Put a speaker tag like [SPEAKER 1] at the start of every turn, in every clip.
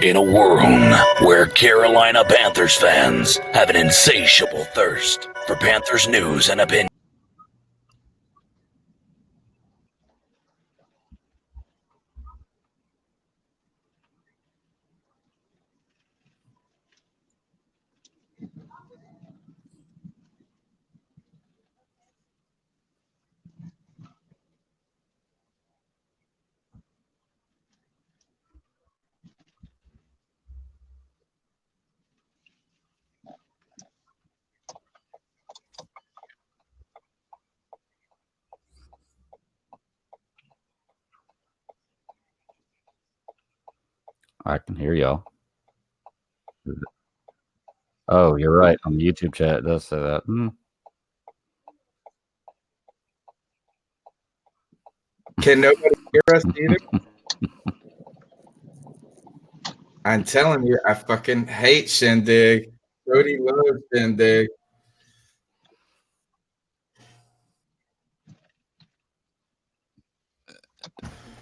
[SPEAKER 1] In a world where Carolina Panthers fans have an insatiable thirst for Panthers news and opinion.
[SPEAKER 2] I can hear y'all. Oh, you're right. On the YouTube chat, it does say that.
[SPEAKER 3] Can nobody hear us either? I'm telling you, I fucking hate Shindig. Cody loves Shindig.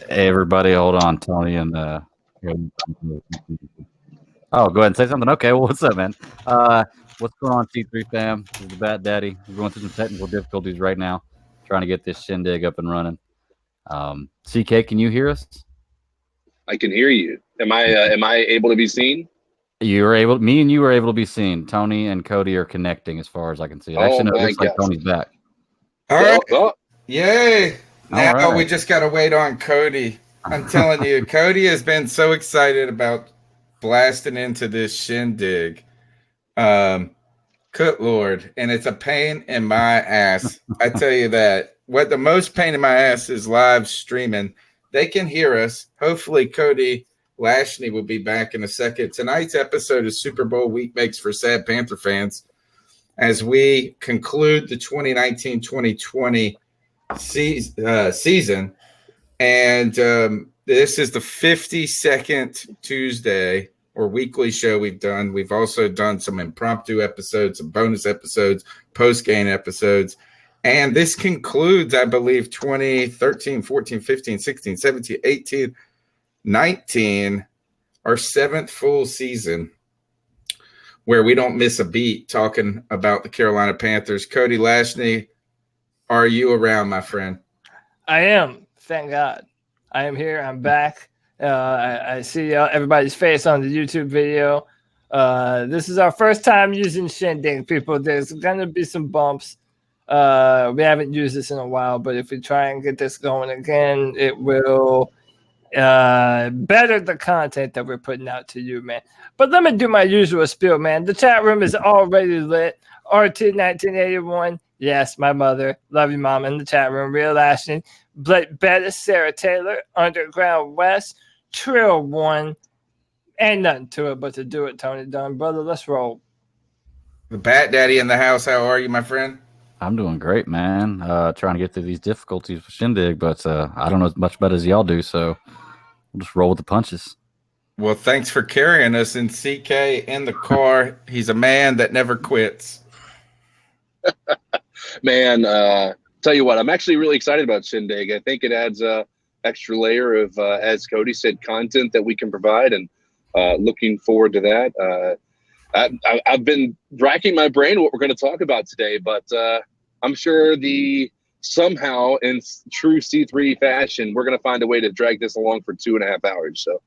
[SPEAKER 2] Hey, everybody, hold on. Tony and oh, go ahead and say something. Okay, well, what's up, man? What's going on, T3 fam? This is the Bat Daddy. We're going through some technical difficulties right now, trying to get this shindig up and running. CK, can you hear us?
[SPEAKER 4] I can hear you. Am I able to be seen?
[SPEAKER 2] Me and you were able to be seen. Tony and Cody are connecting as far as I can see. Actually, no, it looks like Tony's back.
[SPEAKER 3] All right. Yay. Now
[SPEAKER 2] right.
[SPEAKER 3] We just got to wait on Cody. I'm telling you, Cody has been so excited about blasting into this shindig. Good Lord. And it's a pain in my ass. I tell you that. What the most pain in my ass is live streaming. They can hear us. Hopefully, Cody Lashney will be back in a second. Tonight's episode of Super Bowl week makes for sad Panther fans as we conclude the 2019-2020 season. And this is the 52nd Tuesday or weekly show we've done. We've also done some impromptu episodes, some bonus episodes, post-game episodes. And this concludes, I believe, 2013, 14, 15, 16, 17, 18, 19, our seventh full season where we don't miss a beat talking about the Carolina Panthers. Cody Lashney, are you around, my friend?
[SPEAKER 5] I am. Thank God. I am here. I'm back. I see everybody's face on the YouTube video. This is our first time using Shindig, people. There's going to be some bumps. We haven't used this in a while, but if we try and get this going again, it will better the content that we're putting out to you, man. But let me do my usual spiel, man. The chat room is already lit. RT1981, yes, my mother. Love you, Mom, in the chat room. Real Ashton, Blake Bettis, Sarah Taylor, Underground West, Trill One. Ain't nothing to it but to do it, Tony Dunn. Brother, let's roll.
[SPEAKER 3] The Bat Daddy in the house. How are you, my friend?
[SPEAKER 2] I'm doing great, man. Trying to get through these difficulties with Shindig, but I don't know as much about it as y'all do, so we'll just roll with the punches.
[SPEAKER 3] Well, thanks for carrying us in CK in the car. He's a man that never quits.
[SPEAKER 4] Man, tell you what, I'm actually really excited about Shindig. I think it adds a extra layer of, as Cody said, content that we can provide, and looking forward to that. I've been racking my brain what we're going to talk about today, but I'm sure somehow in true C3 fashion, we're going to find a way to drag this along for 2.5 hours. So.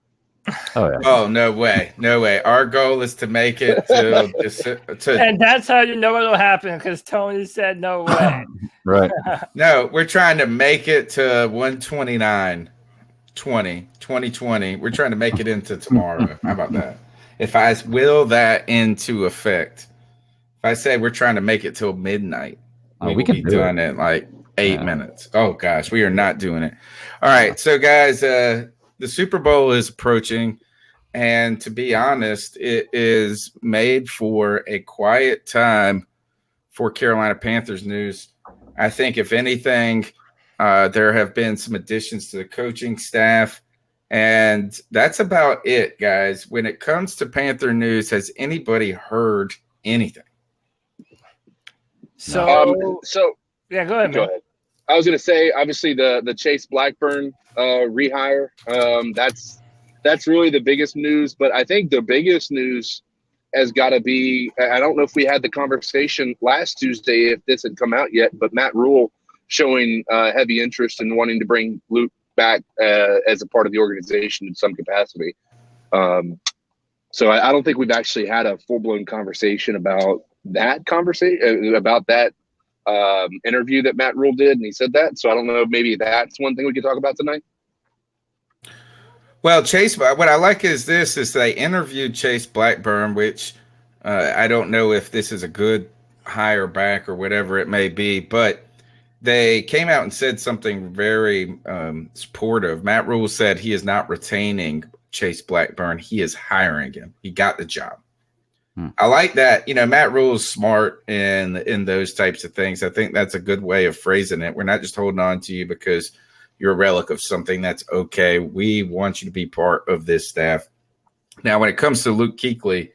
[SPEAKER 2] Oh, yeah.
[SPEAKER 3] Oh, no way. No way. Our goal is to make it to
[SPEAKER 5] and that's how you know it'll happen, because Tony said no way.
[SPEAKER 2] Right.
[SPEAKER 3] No, we're trying to make it to 2020. We're trying to make it into tomorrow. How about that? If I will that into effect, if I say we're trying to make it till midnight, we can be done it in like 8 minutes. Oh, gosh, we are not doing it. All right. So, guys, the Super Bowl is approaching, and to be honest, it is made for a quiet time for Carolina Panthers news. I think, if anything, there have been some additions to the coaching staff, and that's about it, guys. When it comes to Panther news, has anybody heard anything?
[SPEAKER 5] So yeah, go ahead, man.
[SPEAKER 4] I was going to say, obviously, the Chase Blackburn rehire. That's that's really the biggest news. But I think the biggest news has got to be, I don't know if we had the conversation last Tuesday, if this had come out yet, but Matt Rule showing heavy interest in wanting to bring Luke back as a part of the organization in some capacity. So I don't think we've actually had a full-blown conversation about that interview that Matt Rule did, and he said that. So I don't know, maybe that's one thing we could talk about tonight.
[SPEAKER 3] Well, Chase, what I like is they interviewed Chase Blackburn, which I don't know if this is a good hire back or whatever it may be, but they came out and said something very supportive. Matt Rule said he is not retaining Chase Blackburn. He is hiring him. He got the job. I like that. Matt Rule's smart in those types of things. I think that's a good way of phrasing it. We're not just holding on to you because you're a relic of something. That's okay. We want you to be part of this staff. Now, when it comes to Luke Kuechly,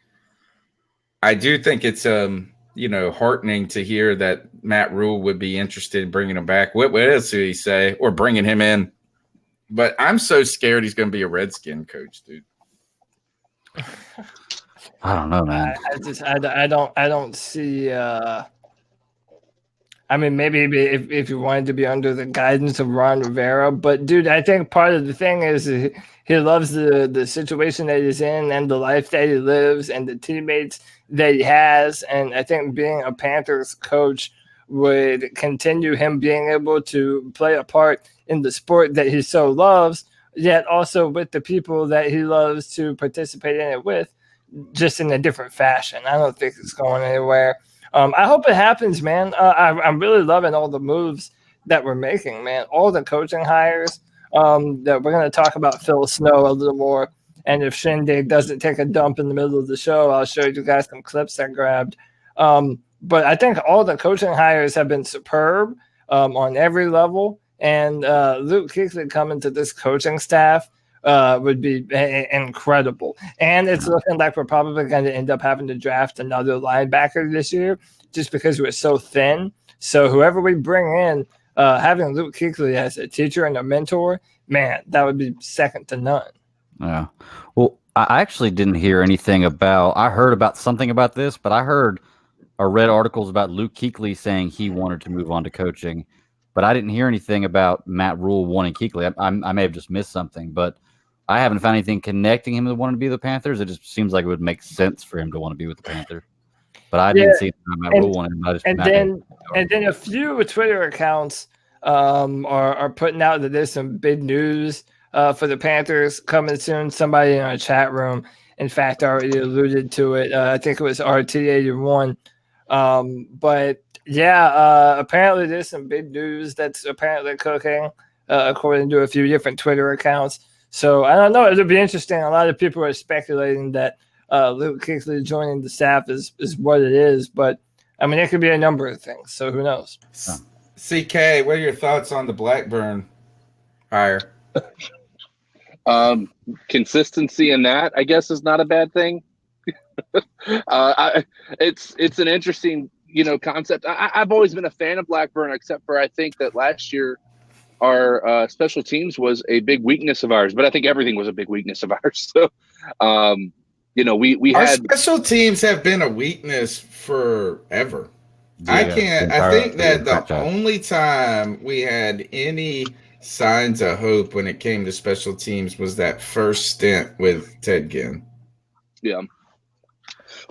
[SPEAKER 3] I do think it's heartening to hear that Matt Rule would be interested in bringing him back. What else did he say? Or bringing him in? But I'm so scared he's going to be a Redskin coach, dude.
[SPEAKER 2] I don't know, man.
[SPEAKER 5] I don't see. I mean, maybe if you wanted to be under the guidance of Ron Rivera, but dude, I think part of the thing is he loves the situation that he's in and the life that he lives and the teammates that he has, and I think being a Panthers coach would continue him being able to play a part in the sport that he so loves, yet also with the people that he loves to participate in it with, just in a different fashion. I don't think it's going anywhere. I hope it happens, man. I'm really loving all the moves that we're making, man. All the coaching hires that we're going to talk about Phil Snow a little more. And if Shindig doesn't take a dump in the middle of the show, I'll show you guys some clips I grabbed. But I think all the coaching hires have been superb on every level. And Luke Kuechly coming to this coaching staff would be incredible. And it's looking like we're probably going to end up having to draft another linebacker this year just because we're so thin. So whoever we bring in, having Luke Kuechly as a teacher and a mentor, man, that would be second to none.
[SPEAKER 2] Yeah. Well, I actually didn't hear anything about – I heard about something about this, but I heard or read articles about Luke Kuechly saying he wanted to move on to coaching. But I didn't hear anything about Matt Rule wanting Kuechly. I may have just missed something, but I haven't found anything connecting him to wanting to be with the Panthers. It just seems like it would make sense for him to want to be with the Panthers. But I didn't see Matt Rule wanting him.
[SPEAKER 5] And then a few Twitter accounts are putting out that there's some big news for the Panthers coming soon. Somebody in our chat room, in fact, already alluded to it. I think it was RT81. But yeah, apparently there's some big news that's apparently cooking, according to a few different Twitter accounts. So I don't know. It'll be interesting. A lot of people are speculating that Luke Kuechly joining the staff is what it is. But, I mean, it could be a number of things. So who knows?
[SPEAKER 3] CK, what are your thoughts on the Blackburn hire?
[SPEAKER 4] Consistency in that, I guess, is not a bad thing. It's an interesting, concept. I've always been a fan of Blackburn, except for I think that last year our special teams was a big weakness of ours, but I think everything was a big weakness of ours. So, we
[SPEAKER 3] our
[SPEAKER 4] had
[SPEAKER 3] special teams have been a weakness forever. Yeah, I think that the only time we had any signs of hope when it came to special teams was that first stint with Ted Ginn.
[SPEAKER 4] Yeah.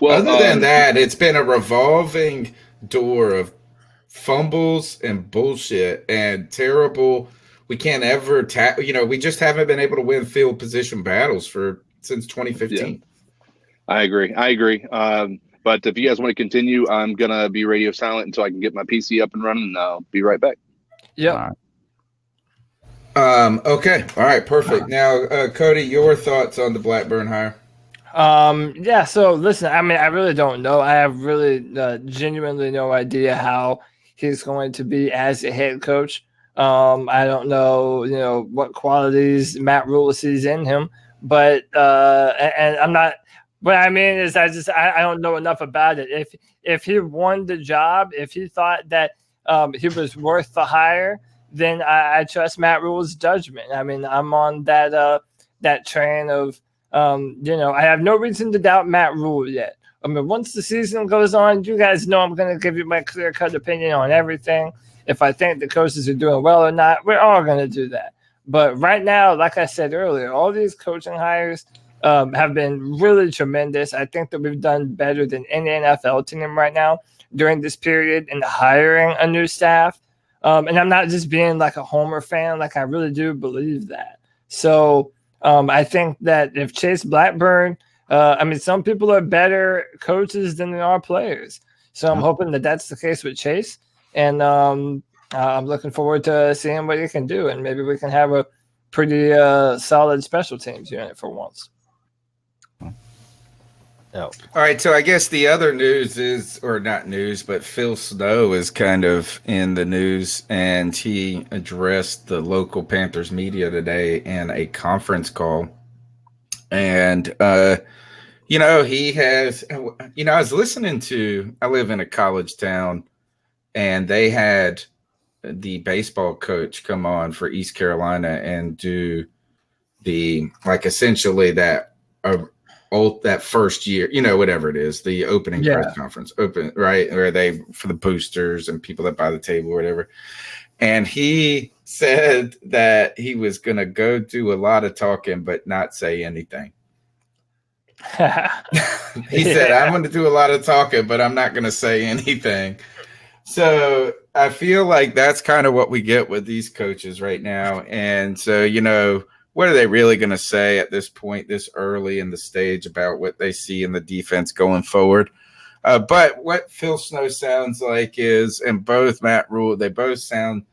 [SPEAKER 4] Well,
[SPEAKER 3] other than that, it's been a revolving door of fumbles and bullshit and terrible. We can't ever we just haven't been able to win field position battles since 2015.
[SPEAKER 4] Yeah. I agree. But if you guys want to continue, I'm gonna be radio silent until I can get my PC up and running, and I'll be right back.
[SPEAKER 5] Yeah.
[SPEAKER 3] Okay. All right. Perfect. Now, Cody, your thoughts on the Blackburn hire?
[SPEAKER 5] Yeah. So listen, I mean, I really don't know. I have really genuinely no idea how he's going to be as a head coach. I don't know, what qualities Matt Rule sees in him, but and I'm not. What I mean is, I don't know enough about it. If he won the job, if he thought that he was worth the hire, then I trust Matt Rule's judgment. I mean, I'm on that that train of, I have no reason to doubt Matt Rule yet. I mean, once the season goes on, you guys know I'm going to give you my clear-cut opinion on everything. If I think the coaches are doing well or not, we're all going to do that. But right now, like I said earlier, all these coaching hires have been really tremendous. I think that we've done better than any NFL team right now during this period in hiring a new staff. And I'm not just being like a Homer fan. Like, I really do believe that. So I think that if Chase Blackburn, some people are better coaches than they are players. So I'm hoping that that's the case with Chase. And I'm looking forward to seeing what he can do. And maybe we can have a pretty solid special teams unit for once.
[SPEAKER 3] Oh. All right, so I guess the other news is, or not news, but Phil Snow is kind of in the news, and he addressed the local Panthers media today in a conference call. And, he has, I was listening to, I live in a college town, and they had the baseball coach come on for East Carolina and do essentially that first year, whatever it is, the opening press conference, right? Where they, for the boosters and people that buy the table or whatever. And he said that he was going to go do a lot of talking, but not say anything. He said, I'm going to do a lot of talking, but I'm not going to say anything. So I feel like that's kind of what we get with these coaches right now. And so, what are they really going to say at this point, this early in the stage, about what they see in the defense going forward? But what Phil Snow sounds like is, and both Matt Rule, they both sound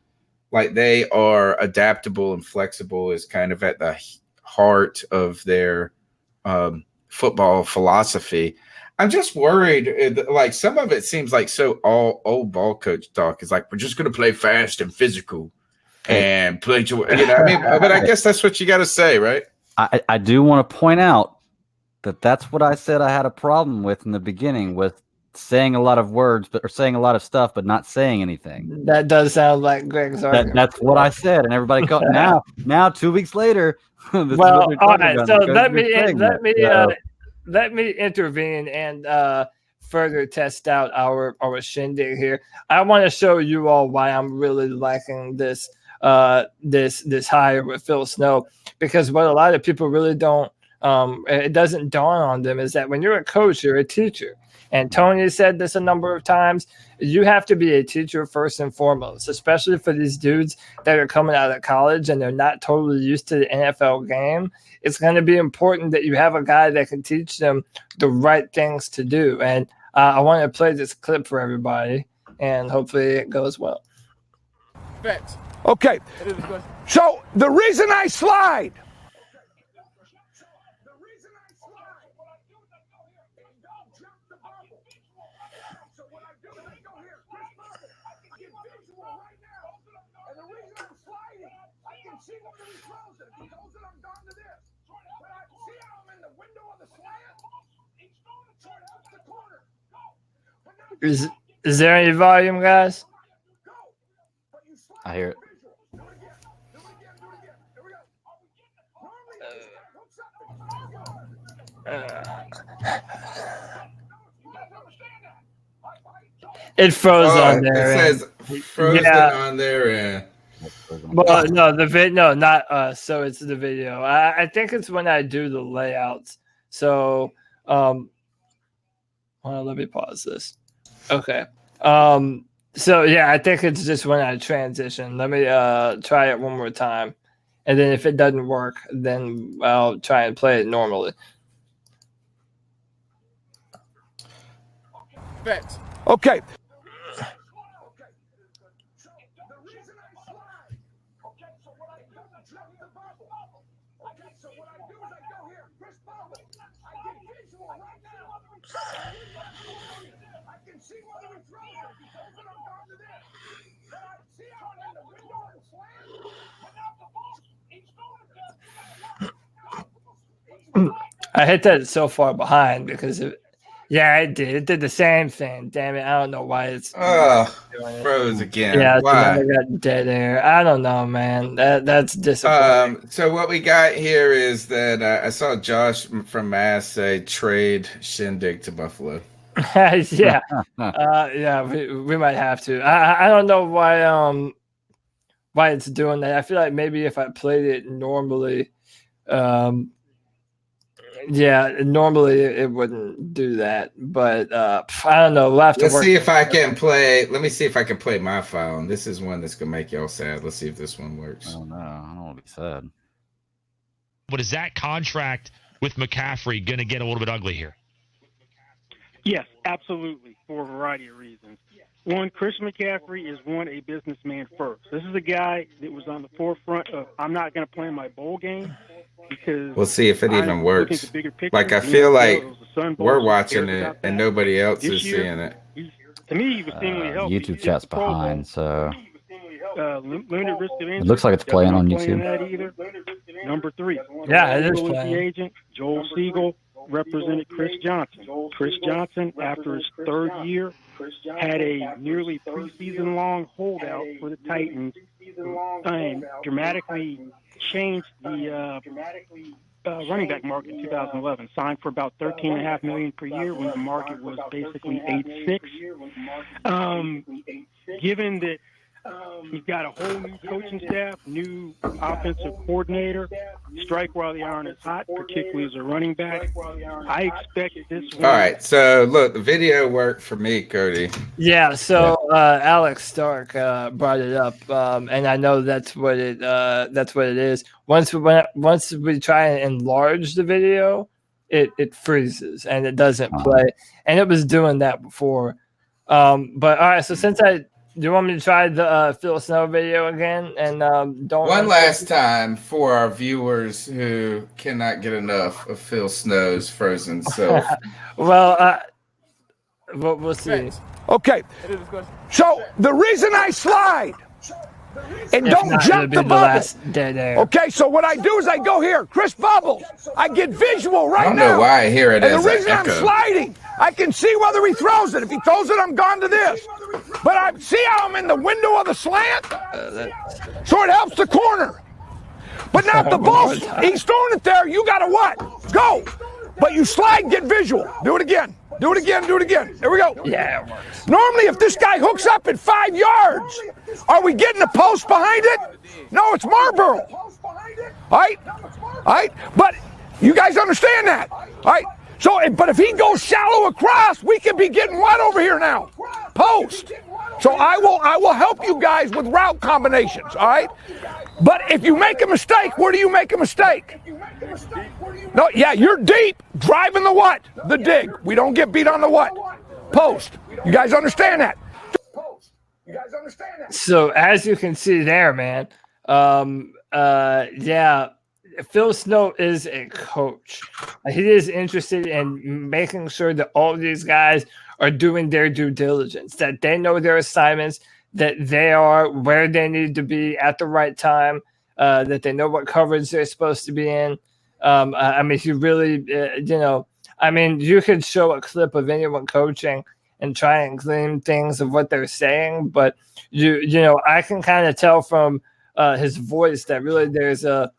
[SPEAKER 3] like they are adaptable and flexible, is kind of at the heart of their football philosophy. I'm just worried, like some of it seems like so all old ball coach talk is like, we're just going to play fast and physical. And play, but I guess that's what you got to say, right?
[SPEAKER 2] I do want to point out that that's what I said I had a problem with in the beginning, with saying a lot of words, or saying a lot of stuff, but not saying anything.
[SPEAKER 5] That does sound like Greg's argument.
[SPEAKER 2] That's what I said, and everybody now 2 weeks later.
[SPEAKER 5] Well, all right. So let me intervene and further test out our shindig here. I want to show you all why I'm really liking this hire with Phil Snow, because what a lot of people really don't it doesn't dawn on them is that when you're a coach, you're a teacher. And Tony said this a number of times. You have to be a teacher first and foremost, especially for these dudes that are coming out of college and they're not totally used to the NFL game. It's going to be important that you have a guy that can teach them the right things to do. And I want to play this clip for everybody, and hopefully it goes well.
[SPEAKER 6] Thanks. Okay, so the reason I slide.
[SPEAKER 5] Is there any volume, guys?
[SPEAKER 2] I hear it.
[SPEAKER 5] It froze on there.
[SPEAKER 3] It says frozen on there.
[SPEAKER 5] Well, no, no, not us. So it's the video. I think it's when I do the layouts. So, well, let me pause this. Okay. So yeah, I think it's just when I transition. Let me try it one more time, and then if it doesn't work, then I'll try and play it normally.
[SPEAKER 6] Thanks. Okay.
[SPEAKER 5] I hit that so far behind because Yeah, it did. It did the same thing. Damn it! I don't know why it's
[SPEAKER 3] froze again.
[SPEAKER 5] Yeah,
[SPEAKER 3] why?
[SPEAKER 5] I got dead air. I don't know, man. That's disappointing.
[SPEAKER 3] So what we got here is that I saw Josh from Mass say trade Shindig to Buffalo.
[SPEAKER 5] Yeah, yeah, we might have to. I don't know why it's doing that. I feel like maybe if I played it normally, yeah, normally it wouldn't do that. But I don't know. We'll have to
[SPEAKER 3] Let's see if I can play. Let me see if I can play my file. And this is one that's gonna make y'all sad. Let's see if this one works.
[SPEAKER 2] Oh no, I don't want to be sad.
[SPEAKER 7] But is that contract with McCaffrey going to get a little bit ugly here?
[SPEAKER 8] Yes, absolutely, for a variety of reasons. One, Chris McCaffrey is a businessman first. This is a guy that was on the forefront of, I'm not going to play my bowl game because
[SPEAKER 3] we'll see if it even works. Like, I feel like we're watching it and nobody else is seeing it.
[SPEAKER 8] To me, he was seemingly healthy.
[SPEAKER 2] YouTube chat's behind, so
[SPEAKER 8] limited risk of injury.
[SPEAKER 2] it looks like it's playing on YouTube.
[SPEAKER 8] Number 3.
[SPEAKER 5] Yeah, it is playing.
[SPEAKER 8] Agent Joel Siegel represented Chris Johnson. Chris Johnson, after his 3rd year, had a nearly preseason-long holdout for the Titans and dramatically changed the running back market in 2011. Signed for about $13.5 million per year when the market was basically 8.6. Given that you've got a whole new coaching staff, new offensive coordinator, strike while the iron is hot, particularly as a running back. I expect this one.
[SPEAKER 3] All right, so look, the video worked for me, Cody.
[SPEAKER 5] Yeah, so Alex Stark brought it up, and I know that's what it is. Once we try and enlarge the video, it freezes and it doesn't play, and it was doing that before. But all right, so do you want me to try the Phil Snow video again? And don't
[SPEAKER 3] one last time for our viewers who cannot get enough of Phil Snow's frozen self.
[SPEAKER 5] Well, we'll see.
[SPEAKER 6] Okay. So the reason I slide and don't jump the bubble. Okay, so what I do is I go here, Chris Bubbles. I get visual right now.
[SPEAKER 3] I don't know why I hear it as
[SPEAKER 6] and the reason I'm sliding, I can see whether he throws it. If he throws it, I'm gone to this. But I see how I'm in the window of the slant, so it helps the corner. But now if the ball, he's throwing it there, you got to what? Go. But you slide, get visual. Do it again. Do it again. Do it again. There we go.
[SPEAKER 5] Yeah, it works.
[SPEAKER 6] Normally, if this guy hooks up at 5 yards, are we getting a post behind it? No, it's Marlboro. All right? All right? But you guys understand that? All right? So, but if he goes shallow across, we could be getting what over here now? Post. So I will help you guys with route combinations, all right? But if you make a mistake, where do you make a mistake? No, yeah, you're deep, driving the what? The dig. We don't get beat on the what? Post. You guys understand that?
[SPEAKER 5] So as you can see there, man, yeah, Phil Snow is a coach. He is interested in making sure that all of these guys are doing their due diligence, that they know their assignments, that they are where they need to be at the right time, that they know what coverage they're supposed to be in. I mean, you really, you could show a clip of anyone coaching and try and glean things of what they're saying, but I can kind of tell from his voice that really there's a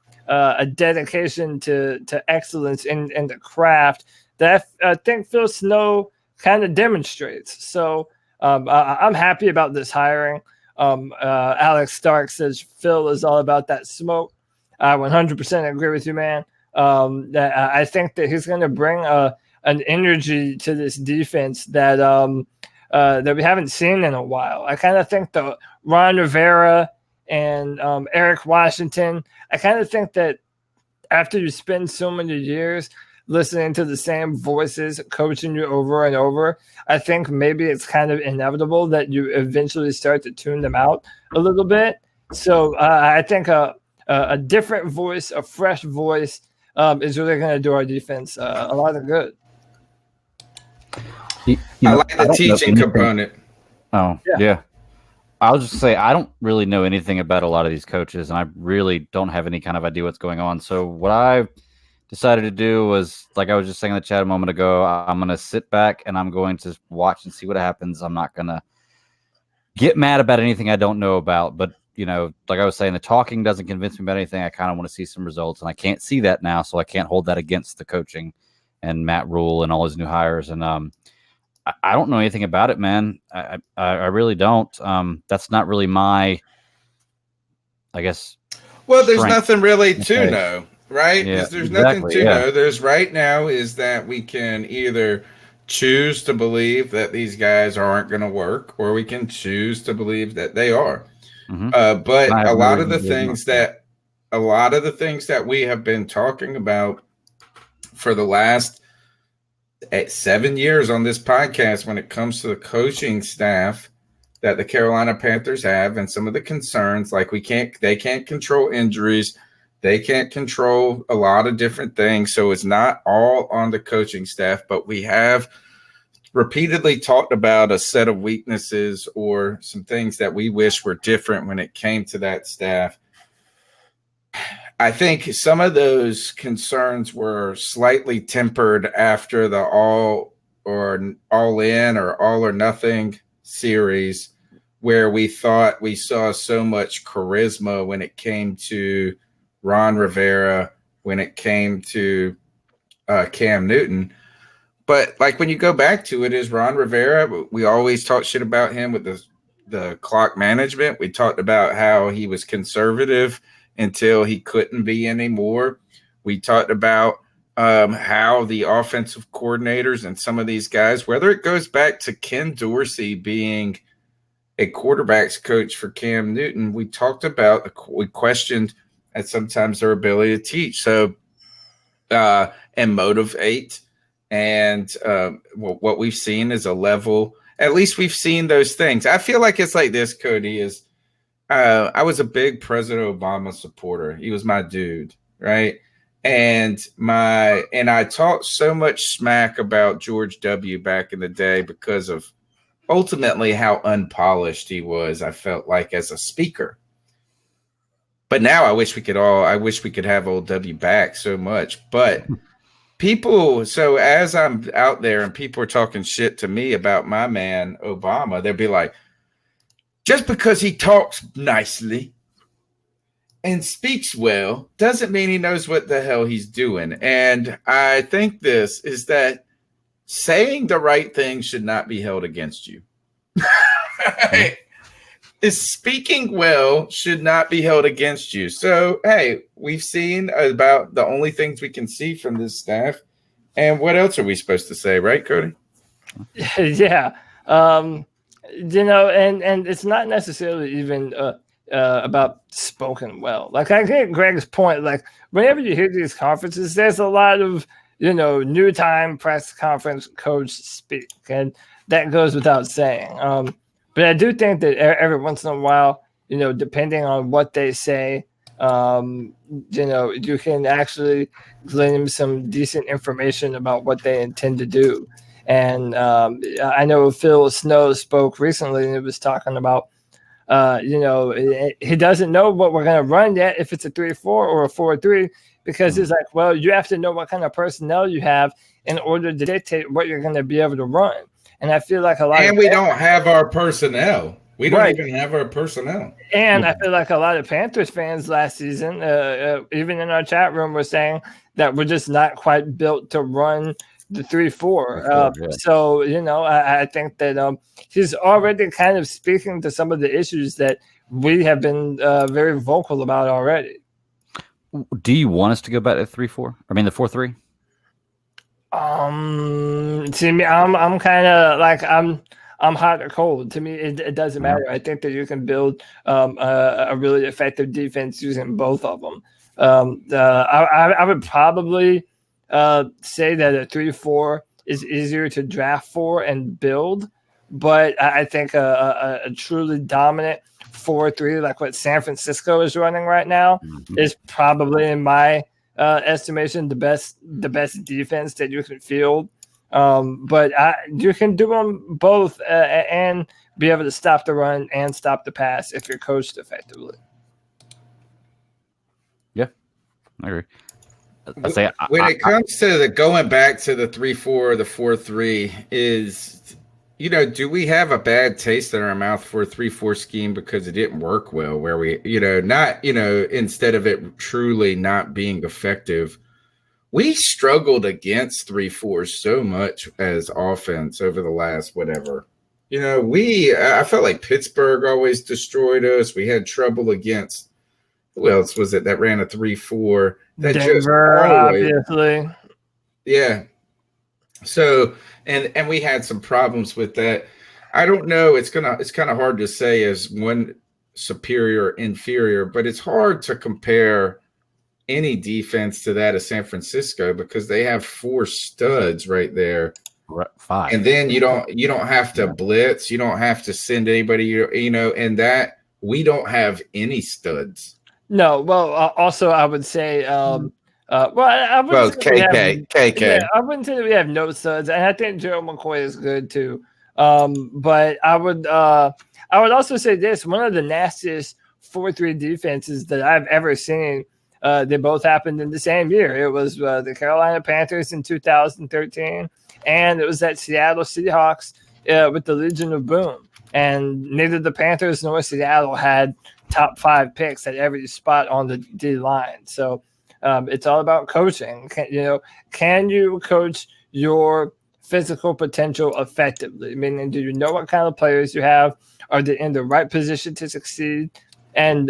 [SPEAKER 5] dedication to excellence in the craft that I think Phil Snow kind of demonstrates. So I'm happy about this hiring. Alex Stark says Phil is all about that smoke. I 100% agree with you, man. I think that he's going to bring an energy to this defense that we haven't seen in a while. I kind of think the Ron Rivera and Eric Washington, I kind of think that after you spend so many years listening to the same voices coaching you over and over, I think maybe it's kind of inevitable that you eventually start to tune them out a little bit. So I think a different voice, a fresh voice is really going to do our defense a lot of good.
[SPEAKER 3] I like the teaching component.
[SPEAKER 2] Oh, yeah. I'll just say I don't really know anything about a lot of these coaches, and I really don't have any kind of idea what's going on. So what I've decided to do was, like I was just saying in the chat a moment ago, I'm going to sit back and I'm going to watch and see what happens. I'm not going to get mad about anything I don't know about. But, like I was saying, the talking doesn't convince me about anything. I kind of want to see some results, and I can't see that now, so I can't hold that against the coaching and Matt Rule and all his new hires. And I don't know anything about it, man. I really don't. That's not really my, I guess.
[SPEAKER 3] Well, there's nothing really to know, right?
[SPEAKER 2] Yeah,
[SPEAKER 3] There's nothing to know. There's right now is that we can either choose to believe that these guys aren't going to work, or we can choose to believe that they are. But a lot of the things that we have been talking about for the last 7 years on this podcast, when it comes to the coaching staff that the Carolina Panthers have, and some of the concerns, like they can't control injuries. They can't control a lot of different things. So it's not all on the coaching staff, but we have repeatedly talked about a set of weaknesses or some things that we wish were different when it came to that staff. I think some of those concerns were slightly tempered after the all in or all or nothing series, where we thought we saw so much charisma when it came to Ron Rivera, when it came to Cam Newton. But like when you go back to it, is Ron Rivera, we always talk shit about him with the clock management. We talked about how he was conservative until he couldn't be anymore. We talked about how the offensive coordinators and some of these guys, whether it goes back to Ken Dorsey being a quarterback's coach for Cam Newton, we questioned at sometimes their ability to teach. So, and motivate. And what we've seen is a level, at least we've seen those things. I feel like it's like this, Cody, is I was a big President Obama supporter. He was my dude, right? And I talked so much smack about George W. back in the day because of ultimately how unpolished he was, I felt like, as a speaker. But now I wish we could have old W back so much. But so as I'm out there and people are talking shit to me about my man Obama, they'll be like, just because he talks nicely and speaks well doesn't mean he knows what the hell he's doing. And I think this is that saying the right thing should not be held against you. Speaking well should not be held against you. So, hey, we've seen about the only things we can see from this staff. And what else are we supposed to say, right, Cody?
[SPEAKER 5] Yeah. And it's not necessarily even about spoken well. Like, I get Greg's point. Like, whenever you hear these conferences, there's a lot of, new time press conference coach speak. And that goes without saying. But I do think that every once in a while, depending on what they say, you can actually glean some decent information about what they intend to do. And I know Phil Snow spoke recently, and he was talking about, he doesn't know what we're going to run yet, if it's a 3-4 or a 4-3, because he's like, well, you have to know what kind of personnel you have in order to dictate what you're going to be able to run. And I feel like
[SPEAKER 3] we don't have our personnel. We don't even have our personnel.
[SPEAKER 5] And I feel like a lot of Panthers fans last season, even in our chat room, were saying that we're just not quite built to run the 3-4. So, I think that he's already kind of speaking to some of the issues that we have been very vocal about already.
[SPEAKER 2] Do you want us to go back to 3-4? I mean, the 4-3?
[SPEAKER 5] To me, I'm kind of like I'm hot or cold. To me, it doesn't matter. I think that you can build a really effective defense using both of them. I would probably say that a 3-4 is easier to draft for and build, but I think a truly dominant 4-3, like what San Francisco is running right now, is probably, in my estimation, the best defense that you can field. But you can do them both and be able to stop the run and stop the pass if you're coached effectively.
[SPEAKER 2] Yeah, I agree.
[SPEAKER 3] when it comes to the going back to the 3-4 or the 4-3 is, do we have a bad taste in our mouth for a 3-4 scheme because it didn't work well, where we, not, instead of it truly not being effective, we struggled against 3-4 so much as offense over the last whatever. I felt like Pittsburgh always destroyed us. We had trouble against, who else was it that ran a 3-4?
[SPEAKER 5] Denver, obviously.
[SPEAKER 3] Yeah. So, and we had some problems with that. I don't know. It's kind of hard to say as one superior, inferior, but it's hard to compare any defense to that of San Francisco because they have 4 studs right there.
[SPEAKER 2] 5.
[SPEAKER 3] And then you don't have to blitz. You don't have to send anybody, and that we don't have any studs.
[SPEAKER 5] No, well, also I would say, I wouldn't
[SPEAKER 3] KK.
[SPEAKER 5] Yeah, I wouldn't say that we have no studs, and I think Gerald McCoy is good too. But I would also say this: one of the nastiest 4-3 defenses that I've ever seen. They both happened in the same year. It was the Carolina Panthers in 2013, and it was that Seattle Seahawks with the Legion of Boom. And neither the Panthers nor Seattle had top 5 picks at every spot on the D line. So it's all about coaching. Can you coach your physical potential effectively? Meaning, do you know what kind of players you have? Are they in the right position to succeed? And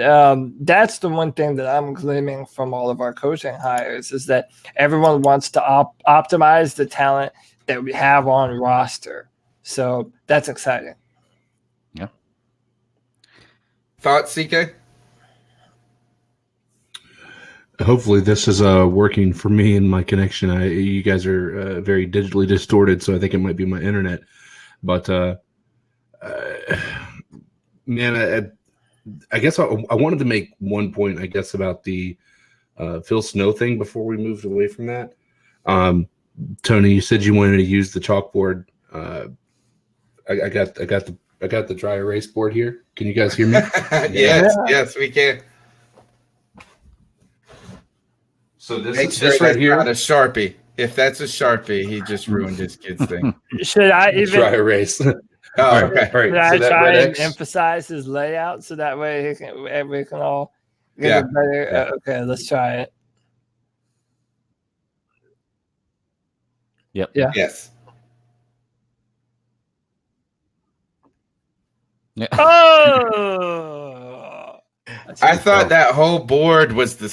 [SPEAKER 5] that's the one thing that I'm gleaming from all of our coaching hires is that everyone wants to optimize the talent that we have on roster. So that's exciting.
[SPEAKER 2] Yeah.
[SPEAKER 3] Thoughts, CK?
[SPEAKER 9] Hopefully this is working for me and my connection. You guys are very digitally distorted, so I think it might be my internet. But, man, I guess I wanted to make one point, I guess, about the Phil Snow thing before we moved away from that. Tony, you said you wanted to use the chalkboard. I got the dry erase board here. Can you guys hear me?
[SPEAKER 3] Yes, we can.
[SPEAKER 9] So
[SPEAKER 3] this
[SPEAKER 9] right here,
[SPEAKER 3] not a Sharpie. If that's a Sharpie, he just ruined his kid's thing.
[SPEAKER 5] Should I even
[SPEAKER 9] dry erase?
[SPEAKER 3] Oh, okay.
[SPEAKER 5] Should I try and emphasize his layout so that way we can all get a better?
[SPEAKER 3] Yeah.
[SPEAKER 5] Okay, let's try it.
[SPEAKER 2] Yep.
[SPEAKER 5] Yeah.
[SPEAKER 3] Yes.
[SPEAKER 2] Yeah.
[SPEAKER 5] Oh!
[SPEAKER 3] I thought that whole board was the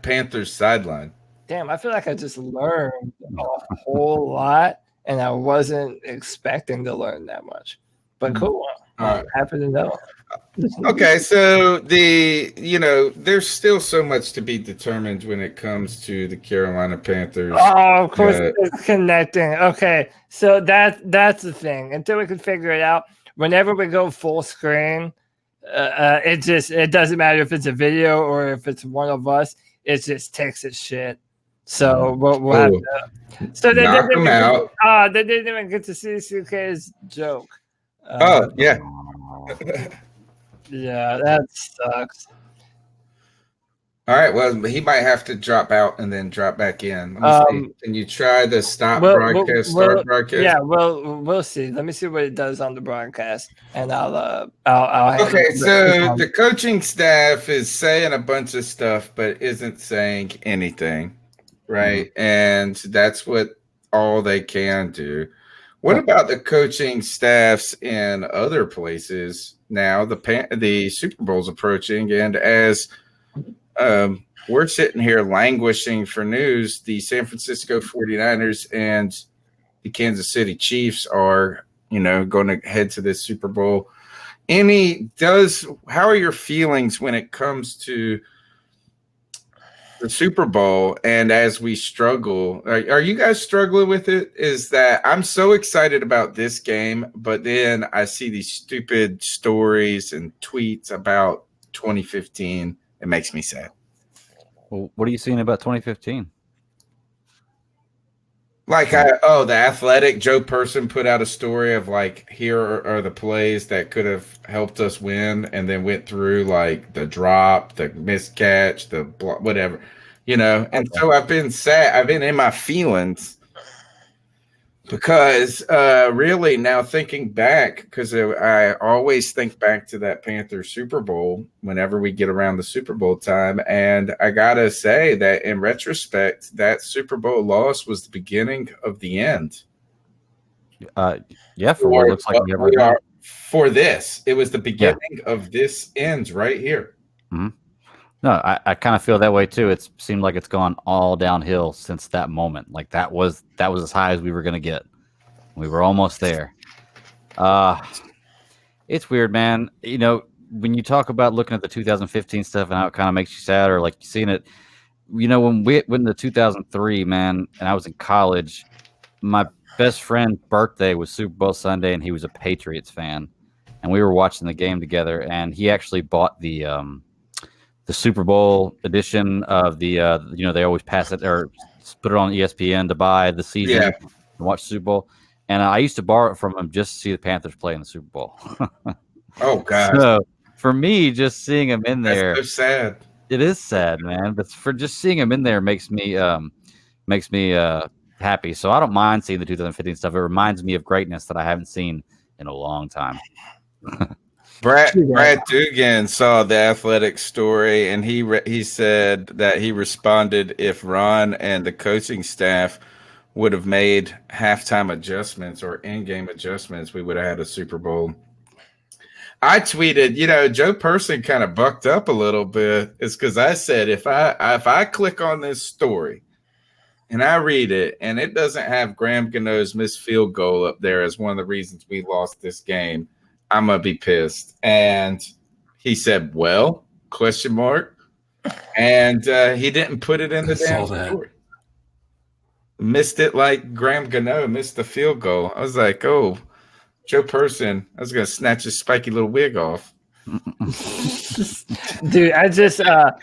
[SPEAKER 3] Panthers sideline.
[SPEAKER 5] Damn, I feel like I just learned a whole lot, and I wasn't expecting to learn that much. But cool. I'm happy to know.
[SPEAKER 3] Okay, so there's still so much to be determined when it comes to the Carolina Panthers.
[SPEAKER 5] Oh, of course it's connecting. Okay, so that's the thing. Until we can figure it out, whenever we go full screen, it doesn't matter if it's a video or if it's one of us. It just takes its shit. So we'll have to. So they
[SPEAKER 3] knock them out.
[SPEAKER 5] They didn't even get to see CK's joke.
[SPEAKER 3] Yeah.
[SPEAKER 5] Yeah, that sucks.
[SPEAKER 3] All right. Well, he might have to drop out and then drop back in. Let me see. Can you try the start broadcast?
[SPEAKER 5] Yeah, we'll see. Let me see what it does on the broadcast, and I'll
[SPEAKER 3] okay, so the coaching staff is saying a bunch of stuff, but isn't saying anything, right? Mm-hmm. And that's what all they can do. What about the coaching staffs in other places now? The Super Bowl's approaching, and as we're sitting here languishing for news, the San Francisco 49ers and the Kansas City Chiefs are, going to head to this Super Bowl. How are your feelings when it comes to the Super Bowl and as we struggle? Are you guys struggling with it? Is that I'm so excited about this game, but then I see these stupid stories and tweets about 2015. It makes me sad.
[SPEAKER 2] Well, what are you seeing about 2015?
[SPEAKER 3] Like, the Athletic, Joe Person put out a story of like, here are the plays that could have helped us win, and then went through like the drop, the miscatch, the whatever. you know. And so I've been sad. I've been in my feelings because really now thinking back, because I always think back to that Panthers Super Bowl whenever we get around the Super Bowl time. And I got to say that in retrospect, that Super Bowl loss was the beginning of the end.
[SPEAKER 2] Yeah, for what it looks like
[SPEAKER 3] we are for this. It was the beginning of this ends right here.
[SPEAKER 2] Mm-hmm. No, I kind of feel that way too. It seemed like it's gone all downhill since that moment. Like that was as high as we were going to get. We were almost there. It's weird, man. You know, when you talk about looking at the 2015 stuff and how it kind of makes you sad, or like seeing it, you know, when the 2003, man, and I was in college, my best friend's birthday was Super Bowl Sunday, and he was a Patriots fan, and we were watching the game together, and he actually bought the Super Bowl edition of the you know, they always pass it or put it on ESPN to buy the season and watch Super Bowl. And I used to borrow it from him just to see the Panthers play in the Super Bowl.
[SPEAKER 3] Oh God!
[SPEAKER 2] So for me, just seeing him in there,
[SPEAKER 3] that's so sad.
[SPEAKER 2] It is sad, man. But for just seeing him in there makes me happy. So I don't mind seeing the 2015 stuff. It reminds me of greatness that I haven't seen in a long time.
[SPEAKER 3] Brad Dugan saw the Athletic story, and he said that he responded, if Ron and the coaching staff would have made halftime adjustments or in-game adjustments, we would have had a Super Bowl. I tweeted, you know, Joe Person kind of bucked up a little bit. It's because I said if I click on this story and I read it and it doesn't have Graham Gano's missed field goal up there as one of the reasons we lost this game, I'm gonna be pissed. And he said, well, ? And he didn't put it in the damn story. Missed it like Graham Gano missed the field goal. I was like, oh, Joe Person, I was gonna snatch his spiky little wig off.
[SPEAKER 5] Dude, I just shout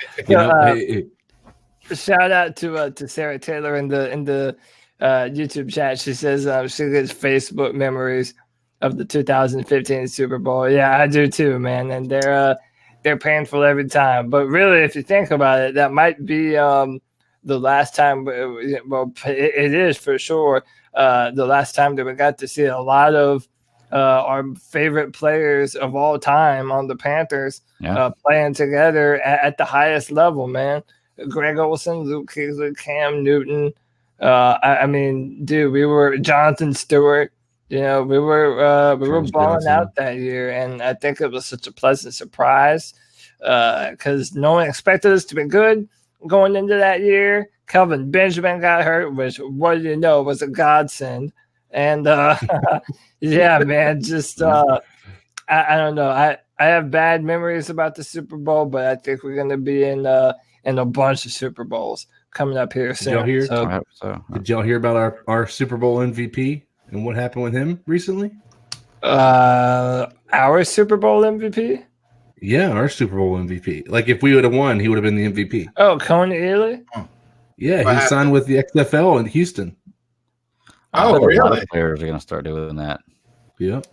[SPEAKER 5] out to Sarah Taylor in the YouTube chat. She says she gets Facebook memories of the 2015 Super Bowl. Yeah, I do too, man. And they're painful every time. But really, if you think about it, that might be the last time. Well, it is for sure the last time that we got to see a lot of our favorite players of all time on the Panthers playing together at the highest level, man. Greg Olsen, Luke Kuechly, Cam Newton. I mean, dude, we were Jonathan Stewart. You know, we were balling out that year, and I think it was such a pleasant surprise because no one expected us to be good going into that year. Kelvin Benjamin got hurt, which, what do you know, was a godsend. And yeah, man, just I don't know. I have bad memories about the Super Bowl, but I think we're gonna be in a bunch of Super Bowls coming up here soon.
[SPEAKER 9] Did y'all hear about our Super Bowl MVP and what happened with him recently?
[SPEAKER 5] Our Super Bowl MVP?
[SPEAKER 9] Yeah, our Super Bowl MVP. Like if we would have won, he would have been the MVP.
[SPEAKER 5] Oh, Coney Ely?
[SPEAKER 9] Yeah, he signed with the XFL in Houston.
[SPEAKER 2] Oh, really? A lot of players are going to start doing that.
[SPEAKER 9] Yep.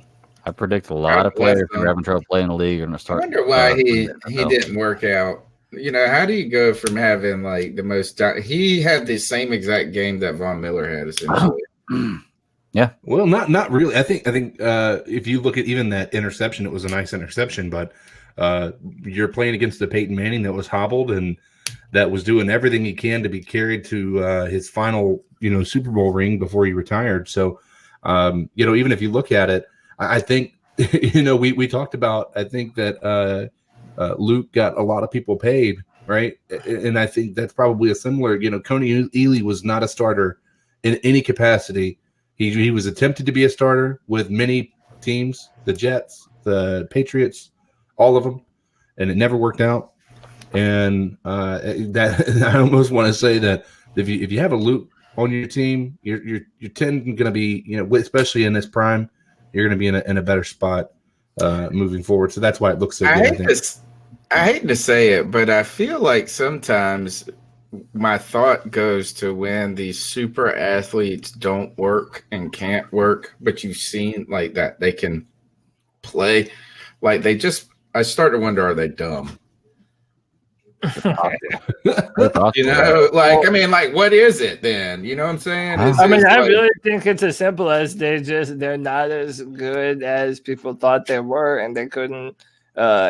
[SPEAKER 2] I predict a lot of players who are having trouble playing the league are going to start.
[SPEAKER 3] I wonder why he didn't work out. You know, how do you go from having like the most? He had the same exact game that Von Miller had, essentially.
[SPEAKER 2] Yeah.
[SPEAKER 9] Well, not really. I think if you look at even that interception, it was a nice interception, but you're playing against the Peyton Manning that was hobbled and that was doing everything he can to be carried to his final, Super Bowl ring before he retired. So, even if you look at it, I think, we talked about, I think that Luke got a lot of people paid, right? And I think that's probably a similar, Coney Ely was not a starter in any capacity. He was attempted to be a starter with many teams, the Jets, the Patriots, all of them, and it never worked out. And that I almost want to say that if you have a Luke on your team, you're tending going to be, especially in this prime, you're going to be in a better spot moving forward. So that's why it looks so good.
[SPEAKER 3] I hate to say it, but I feel like sometimes my thought goes to when these super athletes don't work and can't work, but you've seen like that they can play. Like I start to wonder, are they dumb? You know, like, I mean, like, what is it then? You know what I'm saying?
[SPEAKER 5] I really think it's as simple as they're not as good as people thought they were, and they couldn't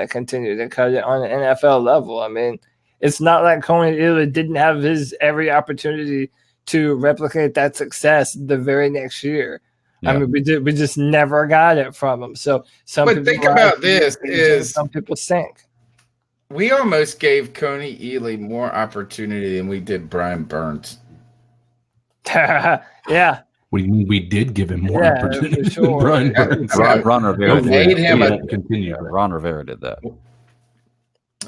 [SPEAKER 5] continue to cut it on an NFL level. I mean, it's not like Coney Ealy didn't have his every opportunity to replicate that success the very next year. Yeah. I mean, we just never got it from him. So
[SPEAKER 3] but think about this: is
[SPEAKER 5] some people sink.
[SPEAKER 3] We almost gave Coney Ealy more opportunity than we did Brian Burns.
[SPEAKER 5] Yeah.
[SPEAKER 9] We did give him more opportunity
[SPEAKER 5] for sure.
[SPEAKER 9] than Brian Burns.
[SPEAKER 2] Ron Rivera
[SPEAKER 3] made him
[SPEAKER 2] continue. Ron Rivera did that.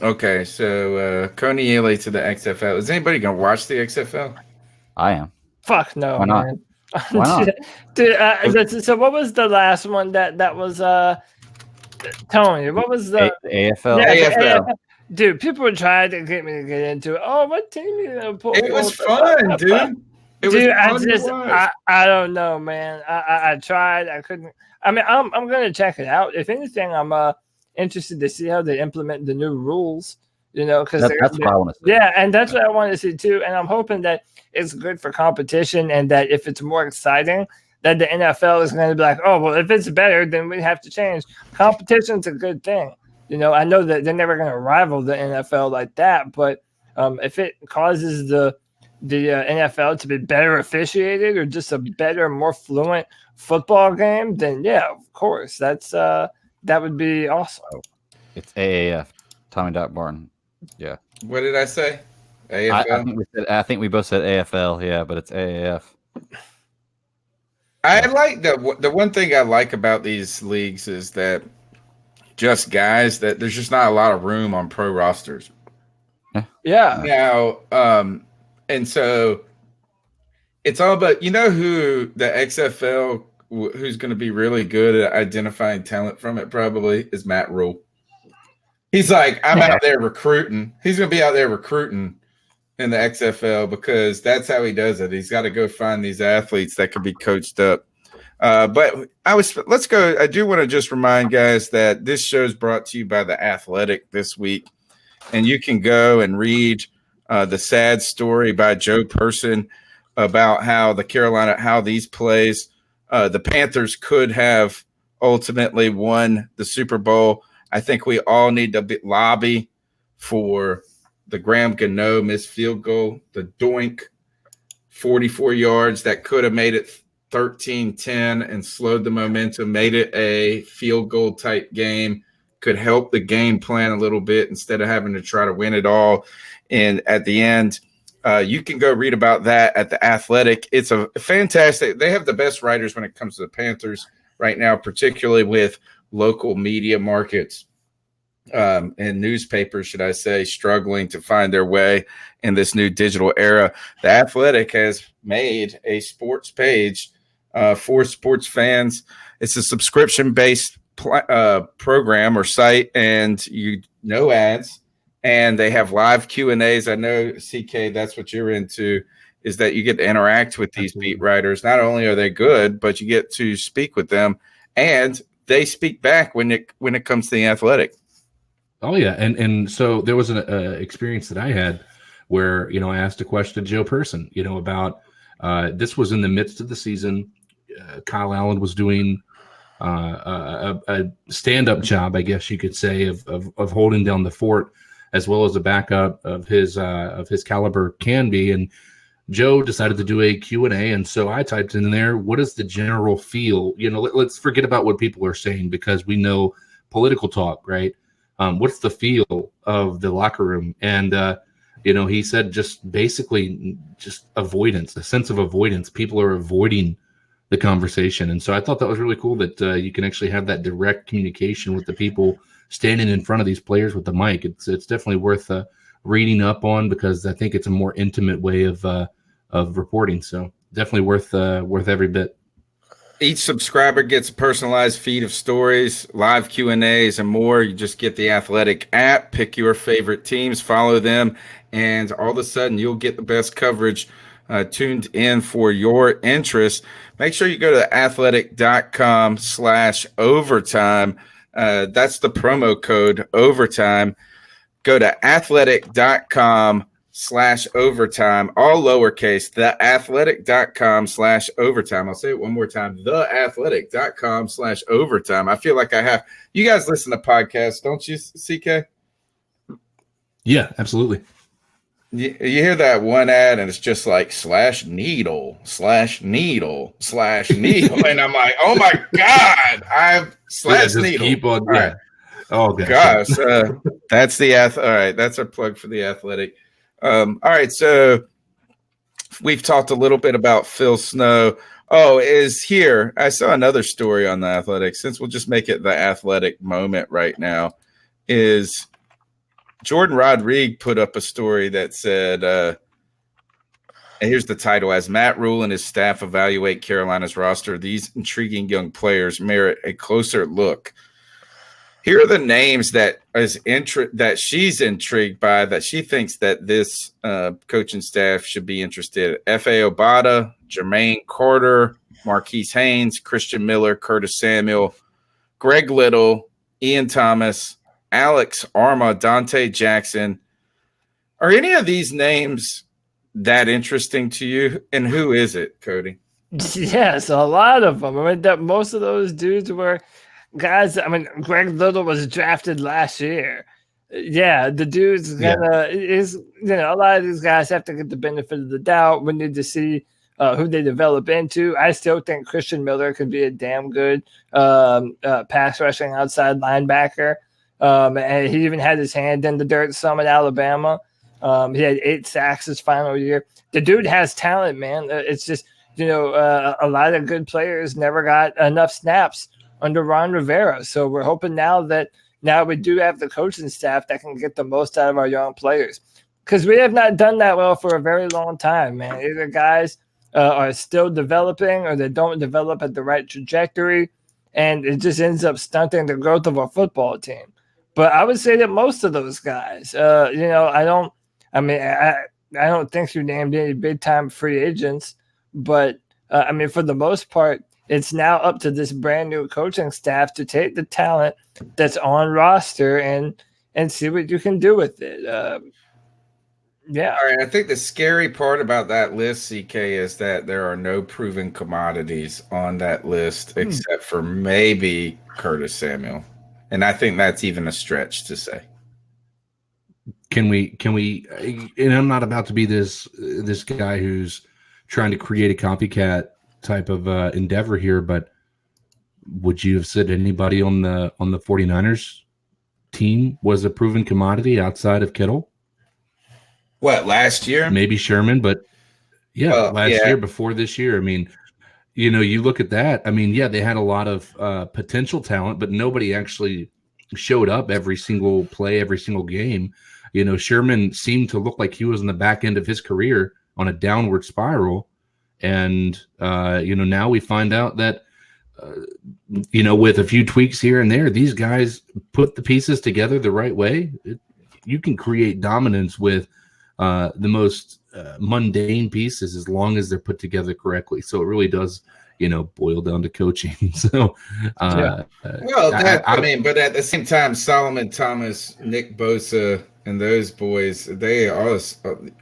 [SPEAKER 3] Okay, so Coney Ealy to the XFL. Is anybody going to watch the XFL?
[SPEAKER 2] I am.
[SPEAKER 5] Fuck no,
[SPEAKER 2] Why not?
[SPEAKER 5] man.
[SPEAKER 2] Why not?
[SPEAKER 5] Dude, so what was the last one that was Tony? What was the
[SPEAKER 2] AFL?
[SPEAKER 5] Yeah, AFL. Dude, people were trying to get me to get into it. Oh, what team you gonna pull?
[SPEAKER 3] It was fun, dude.
[SPEAKER 5] I don't know, man. I tried. I couldn't. I mean, I'm gonna check it out. If anything, I'm interested to see how they implement the new rules. You know, because
[SPEAKER 2] that's what I want to see.
[SPEAKER 5] Yeah, and that's what I want to see too. And I'm hoping that it's good for competition, and that if it's more exciting, that the NFL is going to be like, oh, well, if it's better, then we have to change. Competition's a good thing. You know, I know that they're never going to rival the NFL like that, but if it causes the NFL to be better officiated or just a better, more fluent football game, then yeah, of course, that would be awesome.
[SPEAKER 2] It's AAF. Tommy Doc Barton. Yeah.
[SPEAKER 3] What did I say? AFL.
[SPEAKER 2] I think we both said AFL. Yeah, but it's AAF.
[SPEAKER 3] I like the one thing I like about these leagues is that just guys that there's just not a lot of room on pro rosters.
[SPEAKER 5] Yeah.
[SPEAKER 3] Now, and so it's all about, you know, who the XFL, who's going to be really good at identifying talent from it probably is Matt Rule. He's like, I'm out there recruiting. He's going to be out there recruiting in the XFL because that's how he does it. He's got to go find these athletes that could be coached up. But let's go. I do want to just remind guys that this show is brought to you by The Athletic this week. And you can go and read the sad story by Joe Person about how these plays, the Panthers could have ultimately won the Super Bowl. I think we all need to lobby for the Graham Gano missed field goal, the doink 44 yards that could have made it 13-10 and slowed the momentum, made it a field goal type game, could help the game plan a little bit instead of having to try to win it all. And at the end, you can go read about that at The Athletic. It's a fantastic – they have the best writers when it comes to the Panthers right now, particularly with local media markets and newspapers, should I say, struggling to find their way in this new digital era. The Athletic has made a sports page for sports fans. It's a subscription-based program or site, and no ads, and they have live Q&As. I know, CK, that's what you're into, is that you get to interact with these beat writers. Not only are they good, but you get to speak with them, and they speak back when it comes to The Athletic.
[SPEAKER 9] Oh yeah, and so there was an experience that I had where I asked a question to Joe Person, about this was in the midst of the season. Kyle Allen was doing a stand-up job, I guess you could say, of holding down the fort, as well as a backup of his caliber can be. And Joe decided to do a Q&A, and so I typed in there, what is the general feel? Let's forget about what people are saying because we know political talk, right? What's the feel of the locker room? And, he said just basically just avoidance, a sense of avoidance. People are avoiding the conversation. And so I thought that was really cool that you can actually have that direct communication with the people standing in front of these players with the mic. It's definitely worth reading up on because I think it's a more intimate way of reporting. So definitely worth every bit.
[SPEAKER 3] Each subscriber gets a personalized feed of stories, live Q&As, and more. You just get the Athletic app, pick your favorite teams, follow them, and all of a sudden you'll get the best coverage tuned in for your interest. Make sure you go to athletic.com/overtime. That's the promo code overtime. go to athletic.com/overtime, all lowercase, theathletic.com/overtime. I'll say it one more time, theathletic.com/overtime. I feel like I have. You guys listen to podcasts, don't you, CK?
[SPEAKER 9] Yeah, absolutely.
[SPEAKER 3] You hear that one ad and it's just like /needle. And I'm like, oh my God, I've /needle.
[SPEAKER 9] Keep on, yeah. Right. Oh
[SPEAKER 3] gosh. That's the all right. That's our plug for the Athletic. All right. So we've talked a little bit about Phil Snow. Oh, is here. I saw another story on the Athletic. Since we'll just make it the Athletic moment right now, is Jordan Rodriguez put up a story that said, and here's the title: as Matt Rule and his staff evaluate Carolina's roster, these intriguing young players merit a closer look. Here are the names that she's intrigued by, that she thinks that this coaching staff should be interested. F.A. Obata, Jermaine Carter, Marquise Haynes, Christian Miller, Curtis Samuel, Greg Little, Ian Thomas, Alex Arma, Dante Jackson. Are any of these names that interesting to you? And who is it, Cody?
[SPEAKER 5] Yes, a lot of them. I mean, most of those dudes were guys. I mean, Greg Little was drafted last year. Yeah, the dude's gonna a lot of these guys have to get the benefit of the doubt. We need to see who they develop into. I still think Christian Miller could be a damn good pass rushing outside linebacker. And he even had his hand in the dirt some at Alabama. He had 8 sacks his final year. The dude has talent, man. It's just, a lot of good players never got enough snaps under Ron Rivera. So we're hoping now we do have the coaching staff that can get the most out of our young players, because we have not done that well for a very long time, man. Either guys are still developing or they don't develop at the right trajectory, and it just ends up stunting the growth of our football team. But I would say that most of those guys, I don't think you named any big time free agents, but for the most part, it's now up to this brand new coaching staff to take the talent that's on roster and see what you can do with it. Yeah.
[SPEAKER 3] All right. I think the scary part about that list, CK, is that there are no proven commodities on that list except for maybe Curtis Samuel. And I think that's even a stretch to say.
[SPEAKER 9] Can we, and I'm not about to be this guy who's trying to create a copycat type of endeavor here, but would you have said anybody on the 49ers team was a proven commodity outside of Kittle?
[SPEAKER 3] What, last year?
[SPEAKER 9] Maybe Sherman, but last year, before this year. I mean, you look at that. I mean, they had a lot of potential talent, but nobody actually showed up every single play, every single game. Sherman seemed to look like he was in the back end of his career on a downward spiral. And, now we find out that, with a few tweaks here and there, these guys put the pieces together the right way. You can create dominance with the most mundane pieces as long as they're put together correctly. So it really does, boil down to coaching. So,
[SPEAKER 3] but at the same time, Solomon Thomas, Nick Bosa, and those boys, they all of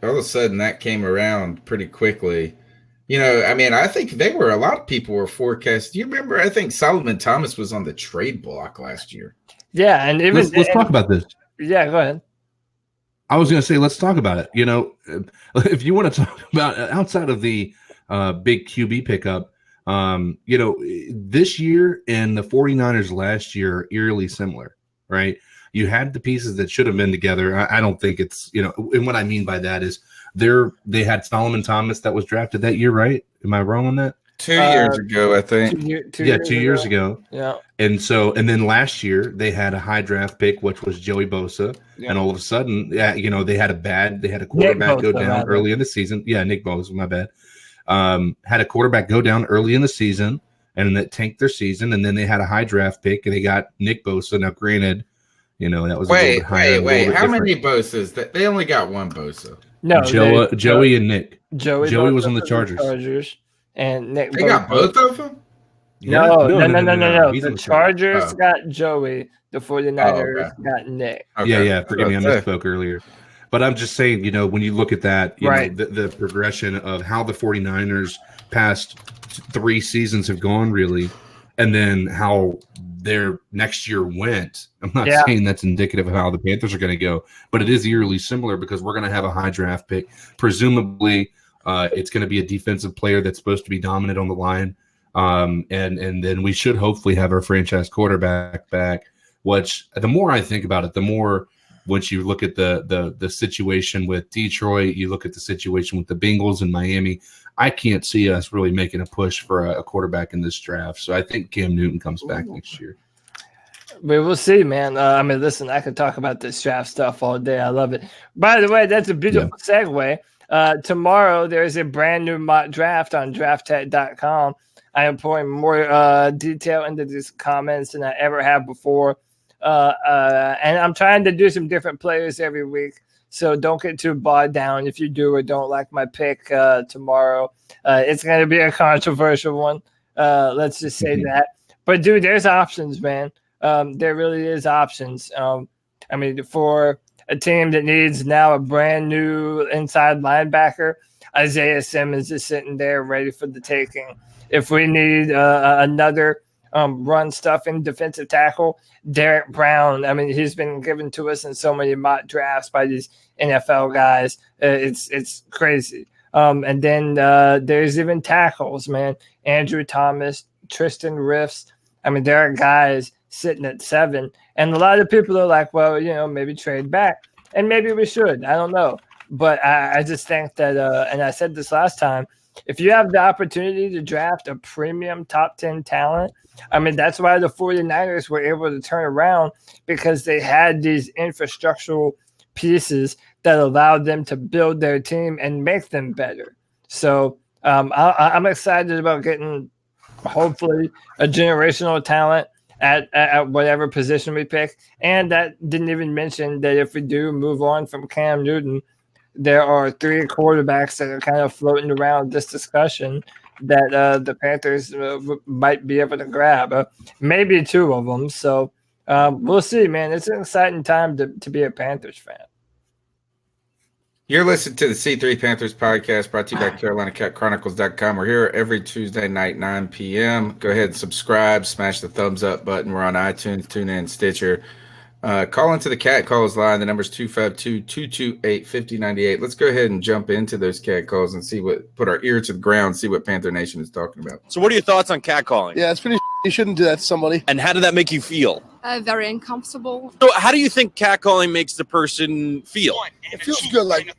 [SPEAKER 3] a sudden that came around pretty quickly. I think a lot of people were forecast. Do you remember? I think Solomon Thomas was on the trade block last year.
[SPEAKER 5] Yeah, and
[SPEAKER 9] let's talk about this.
[SPEAKER 5] Yeah, go ahead.
[SPEAKER 9] I was going to say, let's talk about it. If you want to talk about outside of the big QB pickup, this year and the 49ers last year are eerily similar, right? You had the pieces that should have been together. I don't think it's, and what I mean by that is they had Solomon Thomas that was drafted that year, right? Am I wrong on that?
[SPEAKER 3] 2 years ago, I think.
[SPEAKER 9] 2 years ago.
[SPEAKER 5] Yeah.
[SPEAKER 9] And then last year they had a high draft pick, which was Joey Bosa. Yeah. And all of a sudden, they had a quarterback go down early in the season. Yeah, Nick Bosa, my bad. Had a quarterback go down early in the season, and that tanked their season. And then they had a high draft pick, and they got Nick Bosa. Now, granted, that was
[SPEAKER 3] wait. How many Bosas? They only got one Bosa.
[SPEAKER 5] No,
[SPEAKER 9] Joey and Nick.
[SPEAKER 5] Joey
[SPEAKER 9] was on the Chargers.
[SPEAKER 5] And Nick.
[SPEAKER 3] They got both of them.
[SPEAKER 5] No.
[SPEAKER 9] He's
[SPEAKER 5] The
[SPEAKER 9] on
[SPEAKER 5] Chargers got Joey. The 49ers got Nick.
[SPEAKER 3] Okay.
[SPEAKER 9] Yeah. Forgive me, I misspoke earlier. But I'm just saying, when you look at that, you know, the progression of how the 49ers past 3 seasons have gone, really, and then how their next year went. I'm not saying that's indicative of how the Panthers are going to go, but it is eerily similar because we're going to have a high draft pick. Presumably, it's going to be a defensive player that's supposed to be dominant on the line. And then we should hopefully have our franchise quarterback back, which the more I think about it, the more once you look at the situation with Detroit, you look at the situation with the Bengals and Miami, I can't see us really making a push for a quarterback in this draft. So I think Cam Newton comes back next year.
[SPEAKER 5] We will see, man. I mean, listen, I could talk about this draft stuff all day. I love it. By the way, that's a beautiful segue. Tomorrow, there's a brand new mock draft on drafttech.com. I am pouring more detail into these comments than I ever have before. And I'm trying to do some different players every week. So don't get too bogged down if you do or don't like my pick tomorrow. It's going to be a controversial one. Let's just say that. But, dude, there's options, man. There really is options. I mean, for a team that needs now a brand new inside linebacker, Isaiah Simmons is sitting there ready for the taking. If we need another run stuffing defensive tackle, Derek Brown. I mean, he's been given to us in so many mock drafts by these NFL guys. It's crazy. And then there's even tackles, man. Andrew Thomas, Tristan Riffs. I mean, there are guys sitting at 7. And a lot of people are like, well, maybe trade back. And maybe we should. I don't know. But I just think that, and I said this last time, if you have the opportunity to draft a premium top 10 talent, I mean, that's why the 49ers were able to turn around, because they had these infrastructural pieces that allowed them to build their team and make them better. So I'm excited about getting, hopefully, a generational talent at whatever position we pick. And that didn't even mention that if we do move on from Cam Newton, there are 3 quarterbacks that are kind of floating around this discussion that the Panthers might be able to grab. Maybe 2 of them. So we'll see, man. It's an exciting time to be a Panthers fan.
[SPEAKER 3] You're listening to the C3 Panthers podcast, brought to you by CarolinaCatChronicles.com. We're here every Tuesday night, 9 p.m. Go ahead and subscribe, smash the thumbs up button. We're on iTunes, TuneIn, Stitcher. Call into the Cat Calls line. The number's 252-228-5098. Let's go ahead and jump into those Cat Calls and put our ear to the ground, see what Panther Nation is talking about.
[SPEAKER 10] So what are your thoughts on catcalling?
[SPEAKER 11] Yeah, it's pretty. You shouldn't do that to somebody.
[SPEAKER 10] And how did that make you feel?
[SPEAKER 12] Very uncomfortable.
[SPEAKER 10] So how do you think catcalling makes the person feel?
[SPEAKER 11] It feels good, like.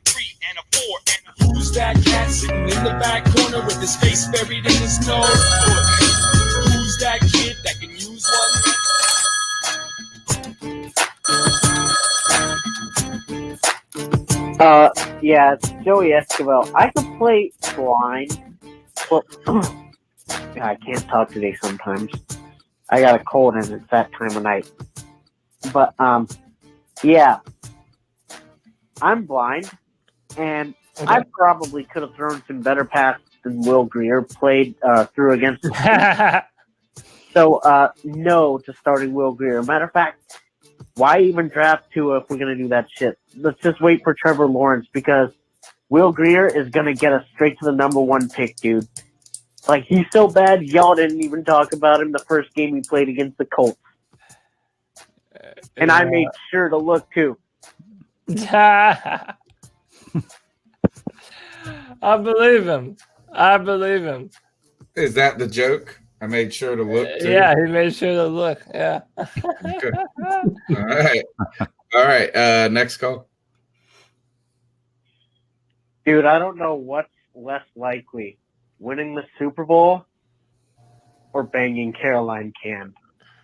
[SPEAKER 13] Who's that cat sitting in the back corner with his face buried in his nose? Who's that kid that can use one?
[SPEAKER 14] Yeah, it's Joey Esquivel. I can play blind. Well, I can't talk today sometimes. I got a cold and it's that time of night. But, yeah. I'm blind, and I probably could have thrown some better passes than Will Greer played through against the team. So, no to starting Will Greer. Matter of fact, why even draft Tua if we're going to do that shit? Let's just wait for Trevor Lawrence, because Will Greer is going to get us straight to the number 1 pick, dude. Like, he's so bad, y'all didn't even talk about him the first game he played against the Colts. And I made sure to look, too.
[SPEAKER 5] I believe him.
[SPEAKER 3] Is that the joke? I made sure to look, too.
[SPEAKER 5] Yeah, he made sure to look. Yeah.
[SPEAKER 3] Okay. All right. Next call.
[SPEAKER 14] Dude, I don't know what's less likely, winning the Super Bowl or banging Caroline Can.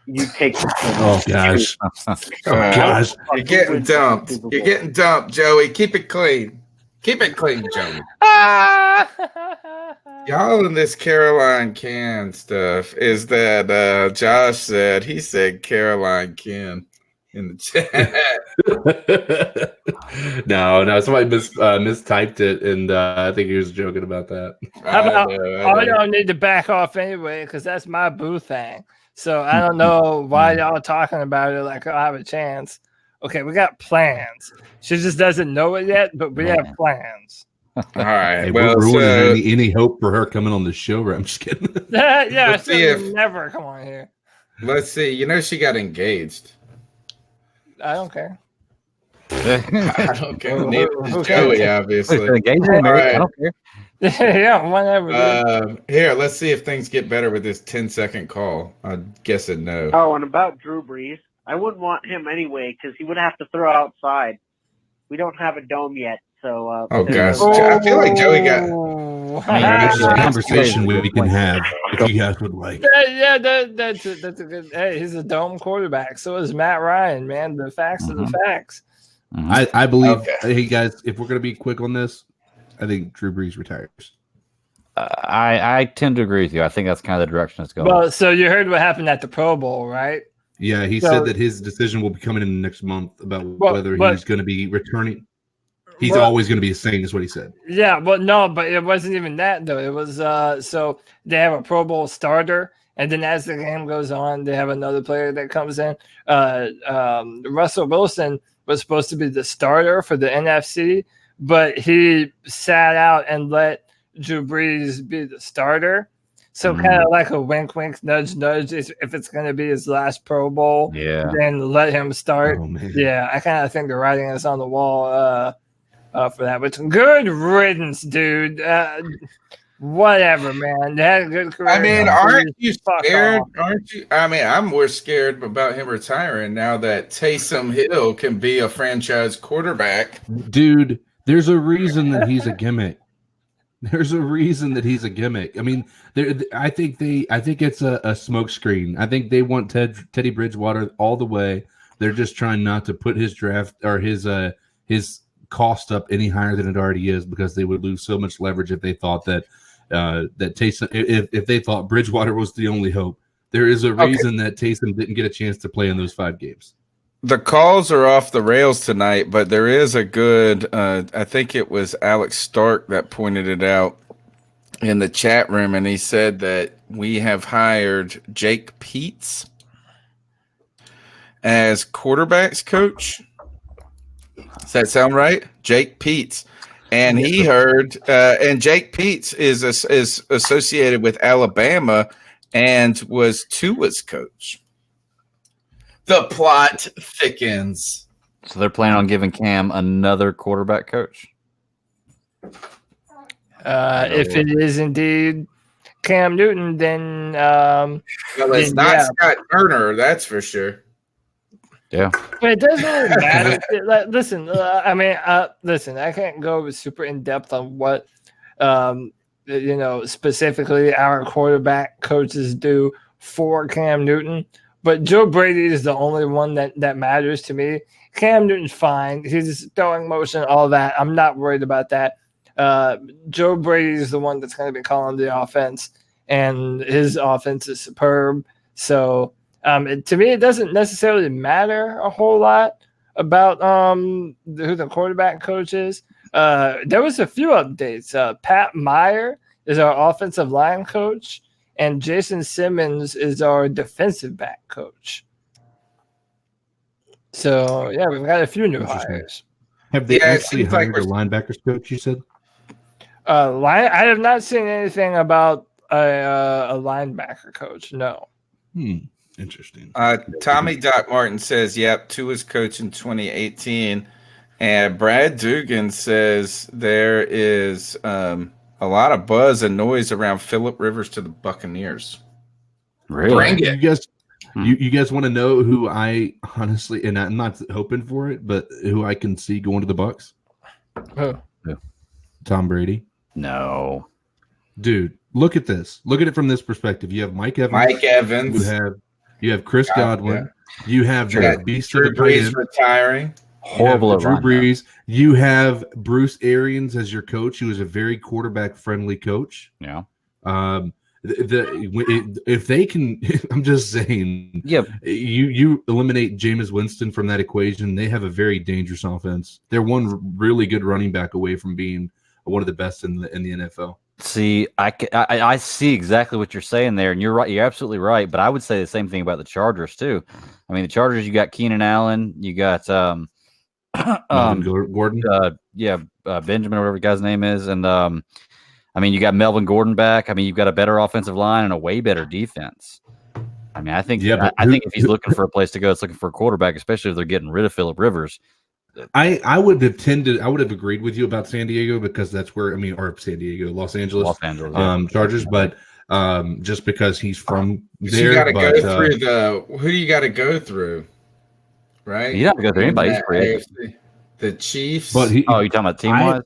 [SPEAKER 14] You take the
[SPEAKER 9] Oh, gosh.
[SPEAKER 3] Gosh. You're getting dumped. You're getting dumped, Joey. Keep it clean. Keep it clean, Joey. Y'all in this Caroline Can stuff is that Josh said, he said Caroline Can. in the chat.
[SPEAKER 9] No, somebody mistyped it, and I think he was joking about that.
[SPEAKER 5] How about all y'all need to back off anyway, because that's my boo thing. So I don't know why y'all talking about it like I have a chance. Okay, we got plans. She just doesn't know it yet, but we have plans.
[SPEAKER 3] All right.
[SPEAKER 9] Hey,
[SPEAKER 3] well,
[SPEAKER 9] we're ruining any hope for her coming on the show. Right? I'm just kidding.
[SPEAKER 5] Yeah, she never come on here.
[SPEAKER 3] Let's see. You know, she got engaged.
[SPEAKER 5] I don't care.
[SPEAKER 3] I don't care. Neither does Joey, obviously.
[SPEAKER 2] Engaged,
[SPEAKER 3] All right.
[SPEAKER 2] I don't care.
[SPEAKER 5] Yeah, whatever.
[SPEAKER 3] Here, let's see if things get better with this 10-second call. I'm guessing no.
[SPEAKER 14] Oh, and about Drew Brees, I wouldn't want him anyway because he would have to throw outside. We don't have a dome yet, so.
[SPEAKER 3] Oh gosh, I feel like Joey got.
[SPEAKER 9] This is a conversation we can have if you guys would like.
[SPEAKER 5] Yeah, that's a good. Hey, he's a dome quarterback. So is Matt Ryan. Man, the facts are the facts.
[SPEAKER 9] I believe. Hey guys, if we're gonna be quick on this, I think Drew Brees retires.
[SPEAKER 2] I tend to agree with you. I think that's kind of the direction it's going.
[SPEAKER 5] Well, so you heard what happened at the Pro Bowl, right?
[SPEAKER 9] Yeah, he said that his decision will be coming in next month about whether he's going to be returning. He's always going to be a Saint, is what he said.
[SPEAKER 5] Yeah, well, no, but it wasn't even that though. It was so they have a Pro Bowl starter, and then as the game goes on, they have another player that comes in. Russell Wilson was supposed to be the starter for the NFC, but he sat out and let Drew Brees be the starter. So kind of like a wink, wink, nudge, nudge. If it's going to be his last Pro Bowl, then let him start. Yeah, I kind of think the writing is on the wall for that. But good riddance, dude. Whatever, man. They had a good career.
[SPEAKER 3] I mean, aren't you scared? Aren't you? I mean, I'm more scared about him retiring now that Taysom Hill can be a franchise quarterback.
[SPEAKER 9] Dude, there's a reason that he's a gimmick. There's a reason that he's a gimmick. I mean, I think it's a smokescreen. I think they want Teddy Bridgewater all the way. They're just trying not to put his draft or his cost up any higher than it already is because they would lose so much leverage if they thought that Taysom, if they thought Bridgewater was the only hope. There is a reason that Taysom didn't get a chance to play in those 5 games.
[SPEAKER 3] The calls are off the rails tonight, but there is a good, I think it was Alex Stark that pointed it out in the chat room, and he said that we have hired Jake Peets as quarterbacks coach. Does that sound right? Jake Peets. And he heard, and Jake Peets is associated with Alabama and was Tua's coach. The plot thickens.
[SPEAKER 2] So they're planning on giving Cam another quarterback coach.
[SPEAKER 5] If it is indeed Cam Newton, then
[SPEAKER 3] well, it's not Scott Turner, that's for sure.
[SPEAKER 2] Yeah,
[SPEAKER 5] but it doesn't really matter. Listen, listen. I can't go super in depth on what specifically our quarterback coaches do for Cam Newton. But Joe Brady is the only one that matters to me. Cam Newton's fine. He's throwing motion, all that. I'm not worried about that. Joe Brady is the one that's going to be calling the offense, and his offense is superb. So to me, it doesn't necessarily matter a whole lot about who the quarterback coach is. There was a few updates. Pat Meyer is our offensive line coach, and Jason Simmons is our defensive back coach. So, yeah, we've got a few new hires.
[SPEAKER 9] Have they actually hired a linebackers coach, you said?
[SPEAKER 5] I have not seen anything about a linebacker coach, no.
[SPEAKER 9] Interesting.
[SPEAKER 3] Tommy Doc Martin says, yep, Tua's coach in 2018. And Brad Dugan says there is a lot of buzz and noise around Phillip Rivers to the Buccaneers.
[SPEAKER 9] Really?
[SPEAKER 3] Bring it.
[SPEAKER 9] You guys want to know who I honestly, and I'm not hoping for it, but who I can see going to the Bucs?
[SPEAKER 5] Who?
[SPEAKER 9] Tom Brady.
[SPEAKER 2] No.
[SPEAKER 9] Dude, look at this. Look at it from this perspective. You have Mike Evans. You have Chris Godwin.
[SPEAKER 3] Yeah.
[SPEAKER 9] You have the beast of the
[SPEAKER 3] Brees retiring.
[SPEAKER 2] Horrible.
[SPEAKER 9] Drew Brees. You have Bruce Arians as your coach, who is a very quarterback-friendly coach.
[SPEAKER 2] Yeah.
[SPEAKER 9] if they can, I'm just saying.
[SPEAKER 2] Yeah,
[SPEAKER 9] you eliminate Jameis Winston from that equation, they have a very dangerous offense. They're one really good running back away from being one of the best in the NFL.
[SPEAKER 2] See, I see exactly what you're saying there, and you're right. You're absolutely right. But I would say the same thing about the Chargers too. I mean, the Chargers, you got Keenan Allen, you got
[SPEAKER 9] Gordon,
[SPEAKER 2] Benjamin, whatever the guy's name is, and I mean, you got Melvin Gordon back. I mean, you've got a better offensive line and a way better defense. I mean, I think I think if he's looking for a place to go, it's looking for a quarterback, especially if they're getting rid of Phillip Rivers.
[SPEAKER 9] I would have agreed with you about San Diego because that's where Los Angeles Chargers, but just because he's from there,
[SPEAKER 3] you got to go through who do you got to go through, right?
[SPEAKER 2] You don't have to go through anybody.
[SPEAKER 3] The Chiefs.
[SPEAKER 2] But you talking about team wise?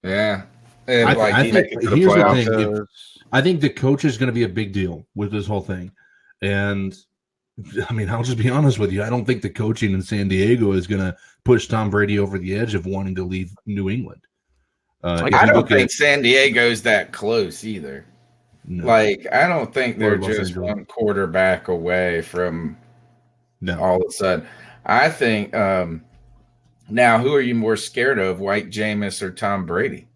[SPEAKER 3] Yeah.
[SPEAKER 9] And I think here's the thing. I think the coach is going to be a big deal with this whole thing, and I mean, I'll just be honest with you. I don't think the coaching in San Diego is going to push Tom Brady over the edge of wanting to leave New England.
[SPEAKER 3] I don't think San Diego's that close either. No. Like, I don't think they're just one quarterback away from all of a sudden. I think now, who are you more scared of, White Jameis or Tom Brady?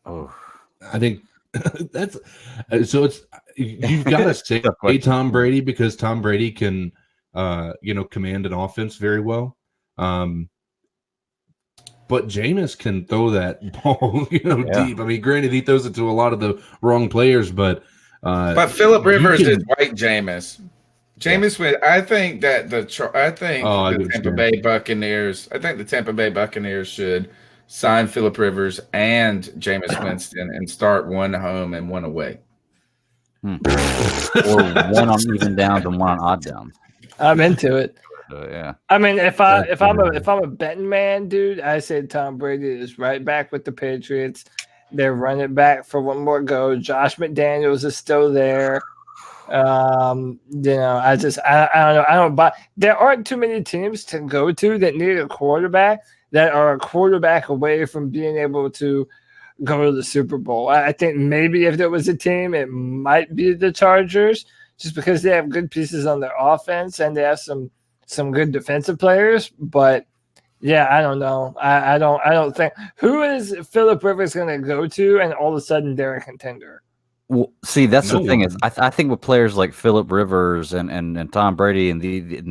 [SPEAKER 2] Oh,
[SPEAKER 9] I think that's so. It's you've got to say Tom Brady because Tom Brady can, command an offense very well. But Jameis can throw that ball, deep. I mean, granted, he throws it to a lot of the wrong players, but
[SPEAKER 3] Phillip Rivers is White Jameis. I think that the Tampa Bay Buccaneers. I think the Tampa Bay Buccaneers should sign Phillip Rivers and Jameis Winston and start one home and one away.
[SPEAKER 2] Or one on even downs and one on odd downs.
[SPEAKER 5] I'm into it.
[SPEAKER 2] Yeah.
[SPEAKER 5] I mean, if I'm a betting man, dude, I say Tom Brady is right back with the Patriots. They're running back for one more go. Josh McDaniels is still there. I don't know. I don't buy. There aren't too many teams to go to that need a quarterback that are a quarterback away from being able to go to the Super Bowl. I think maybe if there was a team, it might be the Chargers, just because they have good pieces on their offense and they have some good defensive players. But yeah, I don't know. I don't think who is Phillip Rivers going to go to, and all of a sudden they're a contender.
[SPEAKER 2] Well, see, that's the thing is, I think with players like Phillip Rivers and Tom Brady and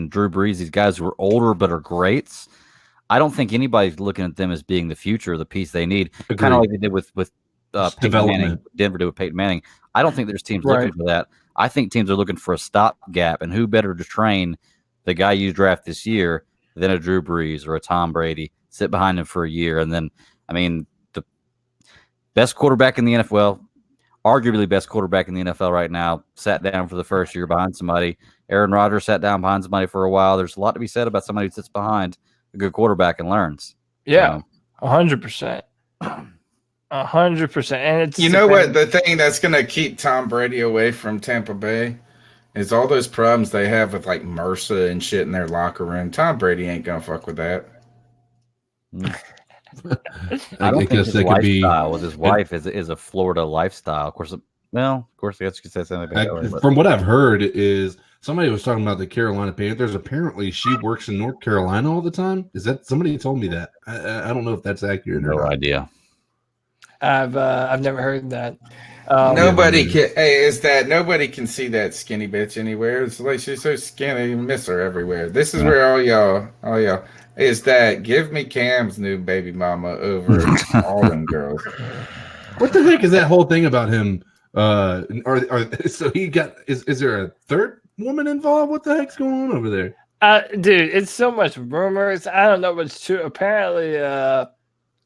[SPEAKER 2] Drew Brees, these guys who are older but are greats, I don't think anybody's looking at them as being the future, the piece they need. Kind of like they did with Peyton Manning, Denver did with Peyton Manning. I don't think there's teams looking for that. I think teams are looking for a stopgap, and who better to train the guy you draft this year than a Drew Brees or a Tom Brady? Sit behind him for a year, and then, I mean, the best quarterback in the NFL, arguably best quarterback in the NFL right now, sat down for the first year behind somebody. Aaron Rodgers sat down behind somebody for a while. There's a lot to be said about somebody who sits behind a good quarterback and learns.
[SPEAKER 5] Yeah, 100%. 100%. And it's
[SPEAKER 3] what the thing that's going to keep Tom Brady away from Tampa Bay is all those problems they have with like MRSA and shit in their locker room. Tom Brady ain't going to fuck with that.
[SPEAKER 2] I don't think his lifestyle with his wife is a Florida lifestyle. Of course, I guess you could say something about that.
[SPEAKER 9] From what I've heard is somebody was talking about the Carolina Panthers. Apparently, she works in North Carolina all the time. Is that somebody told me that? I don't know if that's accurate or not.
[SPEAKER 2] No idea.
[SPEAKER 5] I've never heard that.
[SPEAKER 3] Nobody can see that skinny bitch anywhere. It's like she's so skinny, you miss her everywhere. This is where all y'all is that give me Cam's new baby mama over all them girls.
[SPEAKER 9] What the heck is that whole thing about him? So he got is there a third woman involved? What the heck's going on over there?
[SPEAKER 5] Dude, it's so much rumors. I don't know what's true. Apparently,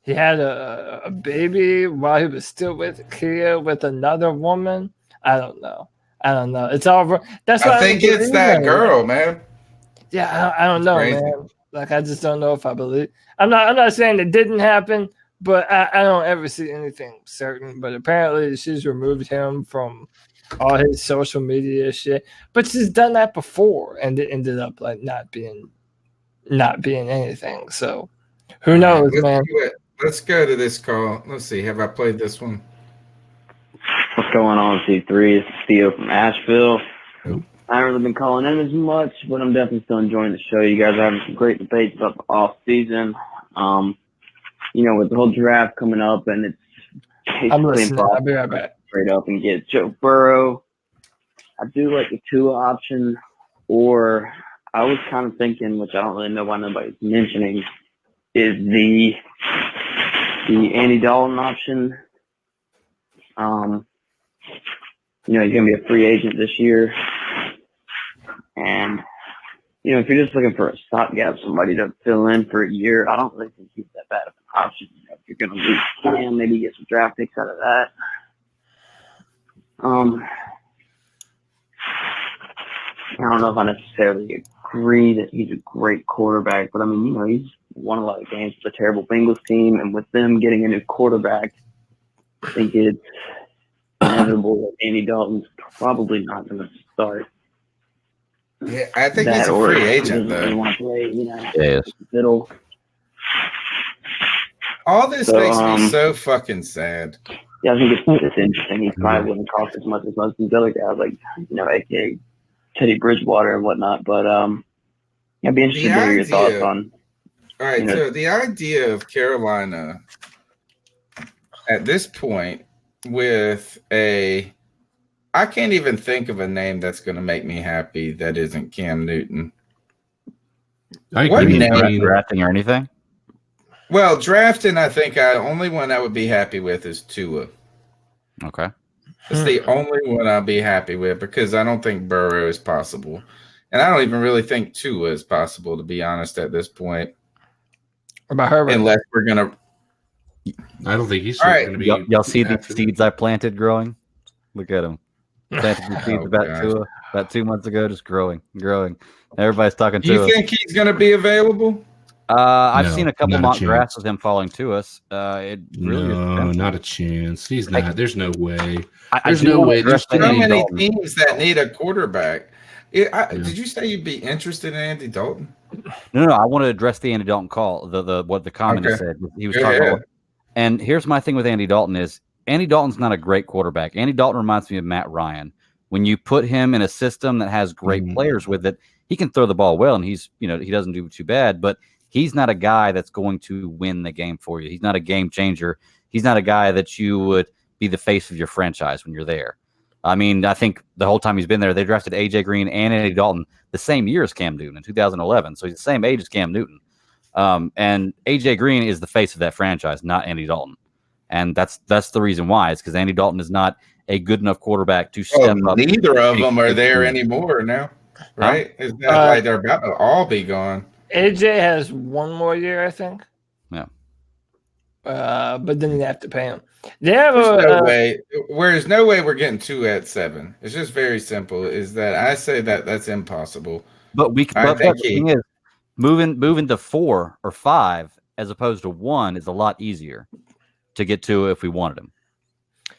[SPEAKER 5] he had a baby while he was still with Kia with another woman. I don't know. It's all. That's why
[SPEAKER 3] I think it's that girl, man.
[SPEAKER 5] Yeah, I don't know, man. Like, I just don't know if I believe. I'm not saying it didn't happen, but I don't ever see anything certain. But apparently, she's removed him from all his social media shit. But she's done that before, and it ended up like not being anything. So who knows, man?
[SPEAKER 3] Let's go to this call. Let's see. Have I played this one?
[SPEAKER 15] What's going on, C3? It's Theo from Asheville. I haven't really been calling in as much, but I'm definitely still enjoying the show. You guys are having some great debates about the off season. With the whole draft coming up, and it's
[SPEAKER 5] I'm listening. I'll be right back.
[SPEAKER 15] Straight up and get Joe Burrow. I do like the Tua option, or I was kind of thinking, which I don't really know why nobody's mentioning, is the Andy Dalton option. He's going to be a free agent this year. And, if you're just looking for a stopgap, somebody to fill in for a year, I don't really think he's that bad of an option. If you're going to lose Cam, maybe get some draft picks out of that. I don't know if I necessarily agree that he's a great quarterback, but he's won a lot of games with a terrible Bengals team, and with them getting a new quarterback, I think it's inevitable that Andy Dalton's probably not going to start.
[SPEAKER 3] Yeah, I think he's a free agent, though.
[SPEAKER 15] Really want to play, middle.
[SPEAKER 3] All this makes me so fucking sad.
[SPEAKER 15] Yeah, I think it's interesting. He probably wouldn't cost as much as most of these other guys, like, aka Teddy Bridgewater and whatnot. But I'd be interested to hear your thoughts on.
[SPEAKER 3] All right, so the idea of Carolina at this point with I can't even think of a name that's going to make me happy that isn't Cam Newton.
[SPEAKER 2] What name? Drafting or anything?
[SPEAKER 3] Well, drafting, I think only one I would be happy with is Tua.
[SPEAKER 2] Okay.
[SPEAKER 3] It's the only one I'll be happy with because I don't think Burrow is possible. And I don't even really think Tua is possible, to be honest, at this point.
[SPEAKER 5] What about Herbert?
[SPEAKER 3] Unless we're going to.
[SPEAKER 9] I don't think he's
[SPEAKER 2] right.
[SPEAKER 9] going to be.
[SPEAKER 2] Y'all see the seeds I planted growing? Look at them. Planted the seeds about 2 months ago, just growing. Everybody's talking to
[SPEAKER 3] Do you think he's going to be available?
[SPEAKER 2] I've seen a couple mock drafts with him falling to us. It really
[SPEAKER 9] no, not a chance. He's not. There's no way.
[SPEAKER 3] There's no way. There's so many teams that need a quarterback. Did you say you'd be interested in Andy Dalton?
[SPEAKER 2] No. I want to address the Andy Dalton call. What the commenter said. He was talking about. And here's my thing with Andy Dalton is Andy Dalton's not a great quarterback. Andy Dalton reminds me of Matt Ryan. When you put him in a system that has great players with it, he can throw the ball well, and he doesn't do too bad, but he's not a guy that's going to win the game for you. He's not a game changer. He's not a guy that you would be the face of your franchise when you're there. I think the whole time he's been there, they drafted A.J. Green and Andy Dalton the same year as Cam Newton in 2011. So he's the same age as Cam Newton. And A.J. Green is the face of that franchise, not Andy Dalton. And that's the reason why. It's because Andy Dalton is not a good enough quarterback to step up.
[SPEAKER 3] Neither of them are there anymore now, right? Is that like they're about to all be gone?
[SPEAKER 5] AJ has one more year, I think.
[SPEAKER 2] Yeah.
[SPEAKER 5] But then you have to pay him. They have
[SPEAKER 3] no way. There's no way we're getting 2 at 7. It's just very simple. Is that I say that's impossible.
[SPEAKER 2] But the thing is, moving to 4 or 5 as opposed to 1 is a lot easier to get to if we wanted him.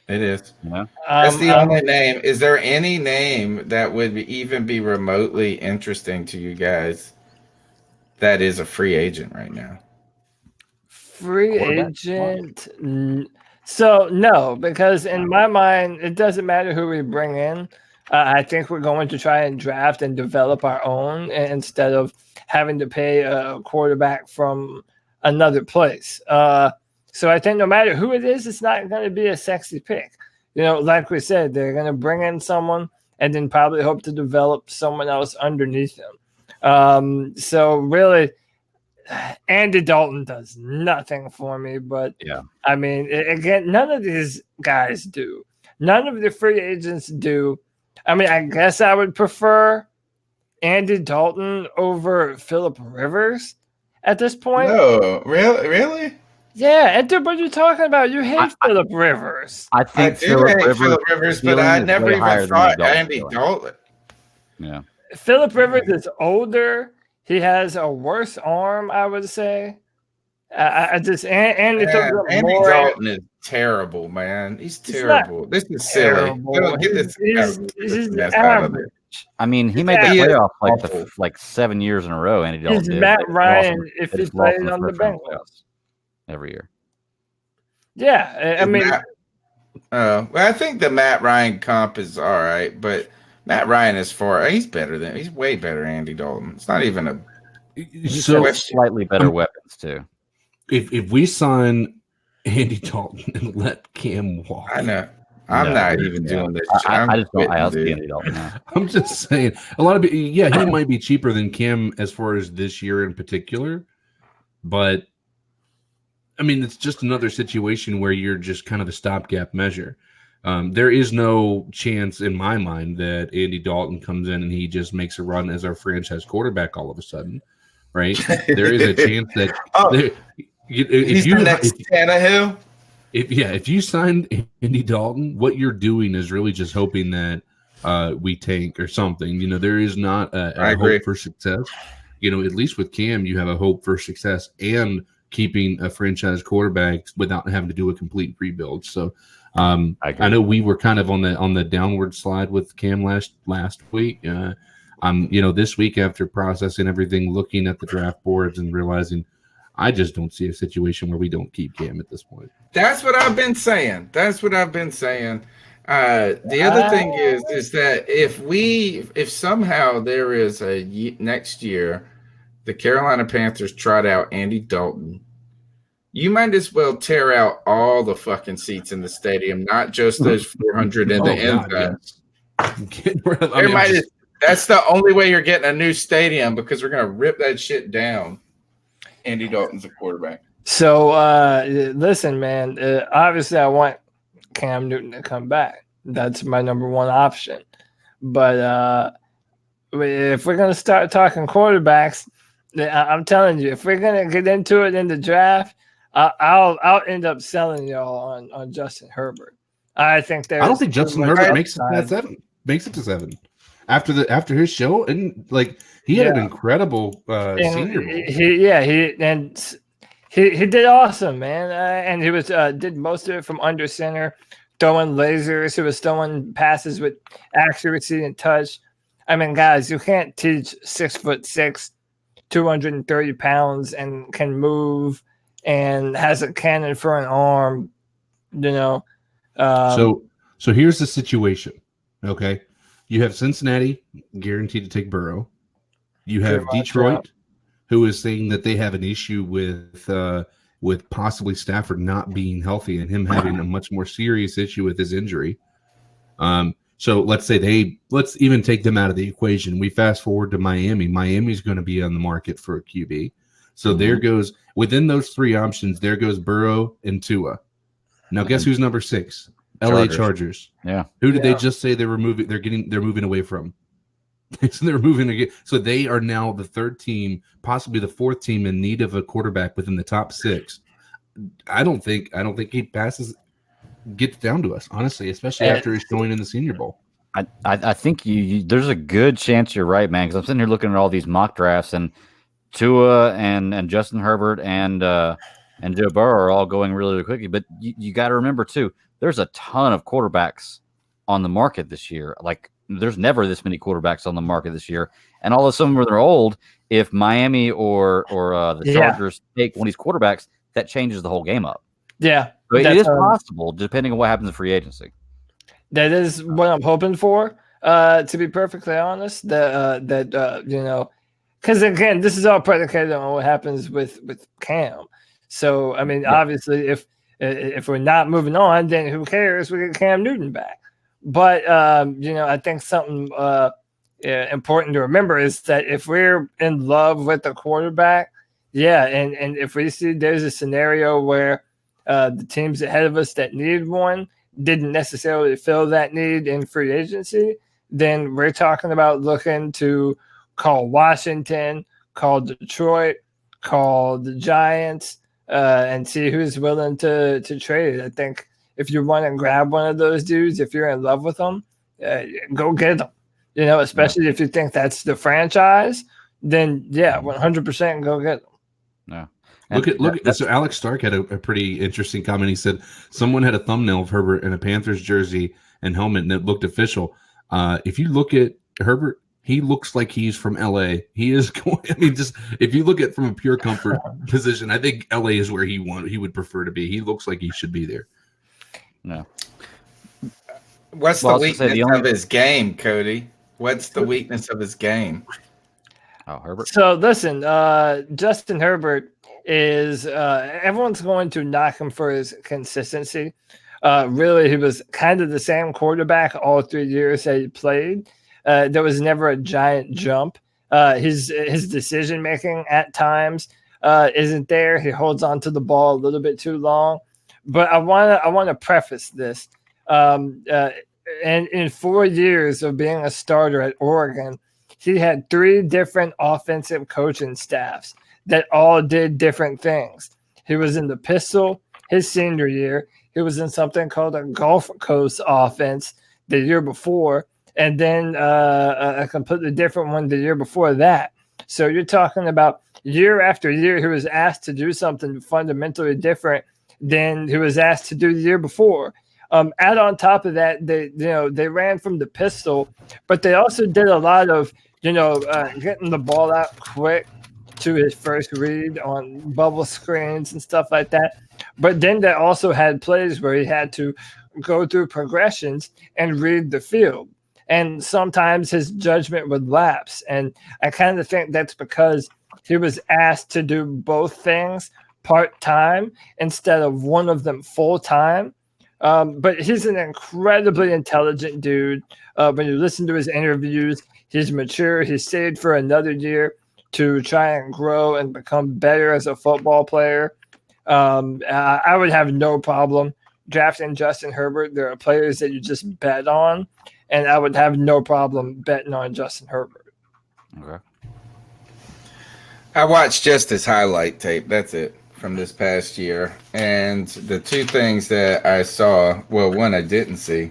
[SPEAKER 3] It is.
[SPEAKER 2] Yeah.
[SPEAKER 3] That's the only name. Is there any name that would even be remotely interesting to you guys that is a free agent right now?
[SPEAKER 5] Free agent? So, no, because in my mind, it doesn't matter who we bring in. I think we're going to try and draft and develop our own instead of having to pay a quarterback from another place. So I think no matter who it is, it's not going to be a sexy pick. Like we said, they're going to bring in someone and then probably hope to develop someone else underneath them. So really, Andy Dalton does nothing for me. But, again, none of these guys do. None of the free agents do. I guess I would prefer Andy Dalton over Phillip Rivers at this point.
[SPEAKER 3] No, really?
[SPEAKER 5] Yeah, and what are you talking about? You hate Phillip Rivers.
[SPEAKER 2] I think
[SPEAKER 3] Phillip Rivers, but I never even thought Andy Dalton.
[SPEAKER 2] Yeah.
[SPEAKER 5] Phillip Rivers is older. He has a worse arm, I would say. Andy
[SPEAKER 3] Dalton is terrible, man. He's terrible. This is silly. Get this out of it.
[SPEAKER 2] He made the playoff like 7 years in a row. Andy Dalton
[SPEAKER 5] He's
[SPEAKER 2] did.
[SPEAKER 5] Matt Ryan if he's playing on the Bengals
[SPEAKER 2] every year.
[SPEAKER 5] Yeah,
[SPEAKER 3] Well, I think the Matt Ryan comp is all right, but Matt Ryan is he's way better than Andy Dalton. It's not even a
[SPEAKER 2] so slightly better weapons too.
[SPEAKER 9] If we sign Andy Dalton and let Cam walk,
[SPEAKER 3] I know. I'm not even doing this.
[SPEAKER 2] I just don't. I see Andy Dalton now.
[SPEAKER 9] I'm just saying, a lot of he might be cheaper than Cam as far as this year in particular, but I mean, it's just another situation where you're just kind of a stopgap measure. There is no chance in my mind that Andy Dalton comes in and he just makes a run as our franchise quarterback all of a sudden, right? There is a chance that
[SPEAKER 3] he's the next Tannehill.
[SPEAKER 9] If you signed Andy Dalton, what you're doing is really just hoping that we tank or something. You know, there is not a hope for success. You know, at least with Cam, you have a hope for success and keeping a franchise quarterback without having to do a complete rebuild. So I know we were kind of on the downward slide with Cam last week. This week after processing everything, looking at the draft boards and realizing I just don't see a situation where we don't keep Cam at this point.
[SPEAKER 3] That's what I've been saying. The other thing is that if somehow there is next year, the Carolina Panthers trot out Andy Dalton, you might as well tear out all the fucking seats in the stadium, not just those 400 in the end zone. That's the only way you're getting a new stadium, because we're going to rip that shit down. Andy Dalton's a quarterback.
[SPEAKER 5] So, listen, man, obviously I want Cam Newton to come back. That's my number one option. But if we're going to start talking quarterbacks, I'm telling you, if we're going to get into it in the draft, I'll end up selling y'all on Justin Herbert. I don't
[SPEAKER 9] think Justin Herbert makes it to 7 after his show, and like he had an incredible senior bowl.
[SPEAKER 5] He did awesome, man, and he was did most of it from under center, throwing lasers. He was throwing passes with accuracy and touch. I mean, guys, you can't teach 6'6", 230 pounds, and can move and has a cannon for an arm. You know.
[SPEAKER 9] So here's the situation. Okay, you have Cincinnati guaranteed to take Burrow. You have Detroit, who is saying that they have an issue with possibly Stafford not being healthy and him having a much more serious issue with his injury. So let's even take them out of the equation. We fast forward to Miami. Miami's going to be on the market for a QB. So there goes, within those three options, there goes Burrow and Tua. Now guess who's number 6? LA Chargers.
[SPEAKER 2] Yeah.
[SPEAKER 9] Who did they just say they were moving? They're moving away from. So they're moving again. So they are now the third team, possibly the fourth team in need of a quarterback within the top 6. I don't think he gets down to us, honestly, especially after his showing in the Senior Bowl.
[SPEAKER 2] I think there's a good chance you're right, man, because I'm sitting here looking at all these mock drafts, and Tua and Justin Herbert and Joe Burrow are all going really, really quickly. But you got to remember too, there's a ton of quarterbacks on the market this year. Like, there's never this many quarterbacks on the market this year, and all of some of them are old. If Miami or the Chargers take one of these quarterbacks, that changes the whole game up.
[SPEAKER 5] Yeah,
[SPEAKER 2] so it is possible, depending on what happens in free agency.
[SPEAKER 5] That is what I'm hoping for. To be perfectly honest, that because again, this is all predicated on what happens with Cam. So I mean, obviously, if we're not moving on, then who cares? We get Cam Newton back. But I think something important to remember is that if we're in love with the quarterback, and if we see there's a scenario where the teams ahead of us that need one didn't necessarily fill that need in free agency, then we're talking about looking to call Washington, call Detroit, call the Giants, and see who's willing to trade. I think if you want to grab one of those dudes, if you're in love with them, go get them. Especially if you think that's the franchise, then 100% go get them.
[SPEAKER 2] Yeah.
[SPEAKER 9] Look at so Alex Stark had a pretty interesting comment. He said someone had a thumbnail of Herbert in a Panthers jersey and helmet, and it looked official. If you look at Herbert, he looks like he's from LA. He is going. I mean, just if you look at from a pure comfort position, I think LA is where he would prefer to be. He looks like he should be there.
[SPEAKER 2] No.
[SPEAKER 3] What's the weakness of his game, Cody? What's the weakness of his game?
[SPEAKER 2] Oh, Herbert.
[SPEAKER 5] So listen, Justin Herbert is everyone's going to knock him for his consistency. Really, he was kind of the same quarterback all 3 years that he played. There was never a giant jump. His decision making at times isn't there. He holds on to the ball a little bit too long. But I want to preface this. And in 4 years of being a starter at Oregon, he had 3 different offensive coaching staffs that all did different things. He was in the pistol his senior year. He was in something called a Gulf Coast offense the year before, and then a completely different one the year before that. So you're talking about year after year, he was asked to do something fundamentally different than he was asked to do the year before. Add on top of that, they ran from the pistol, but they also did a lot of getting the ball out quick to his first read on bubble screens and stuff like that. But then they also had plays where he had to go through progressions and read the field. And sometimes his judgment would lapse. And I kind of think that's because he was asked to do both things part-time instead of one of them full-time. But he's an incredibly intelligent dude. When you listen to his interviews, he's mature. He stayed for another year to try and grow and become better as a football player. I would have no problem drafting Justin Herbert. There are players that you just bet on, and I would have no problem betting on Justin Herbert.
[SPEAKER 2] Okay.
[SPEAKER 3] I watched just his highlight tape. That's it from this past year. And the 2 things that I saw, well, one I didn't see.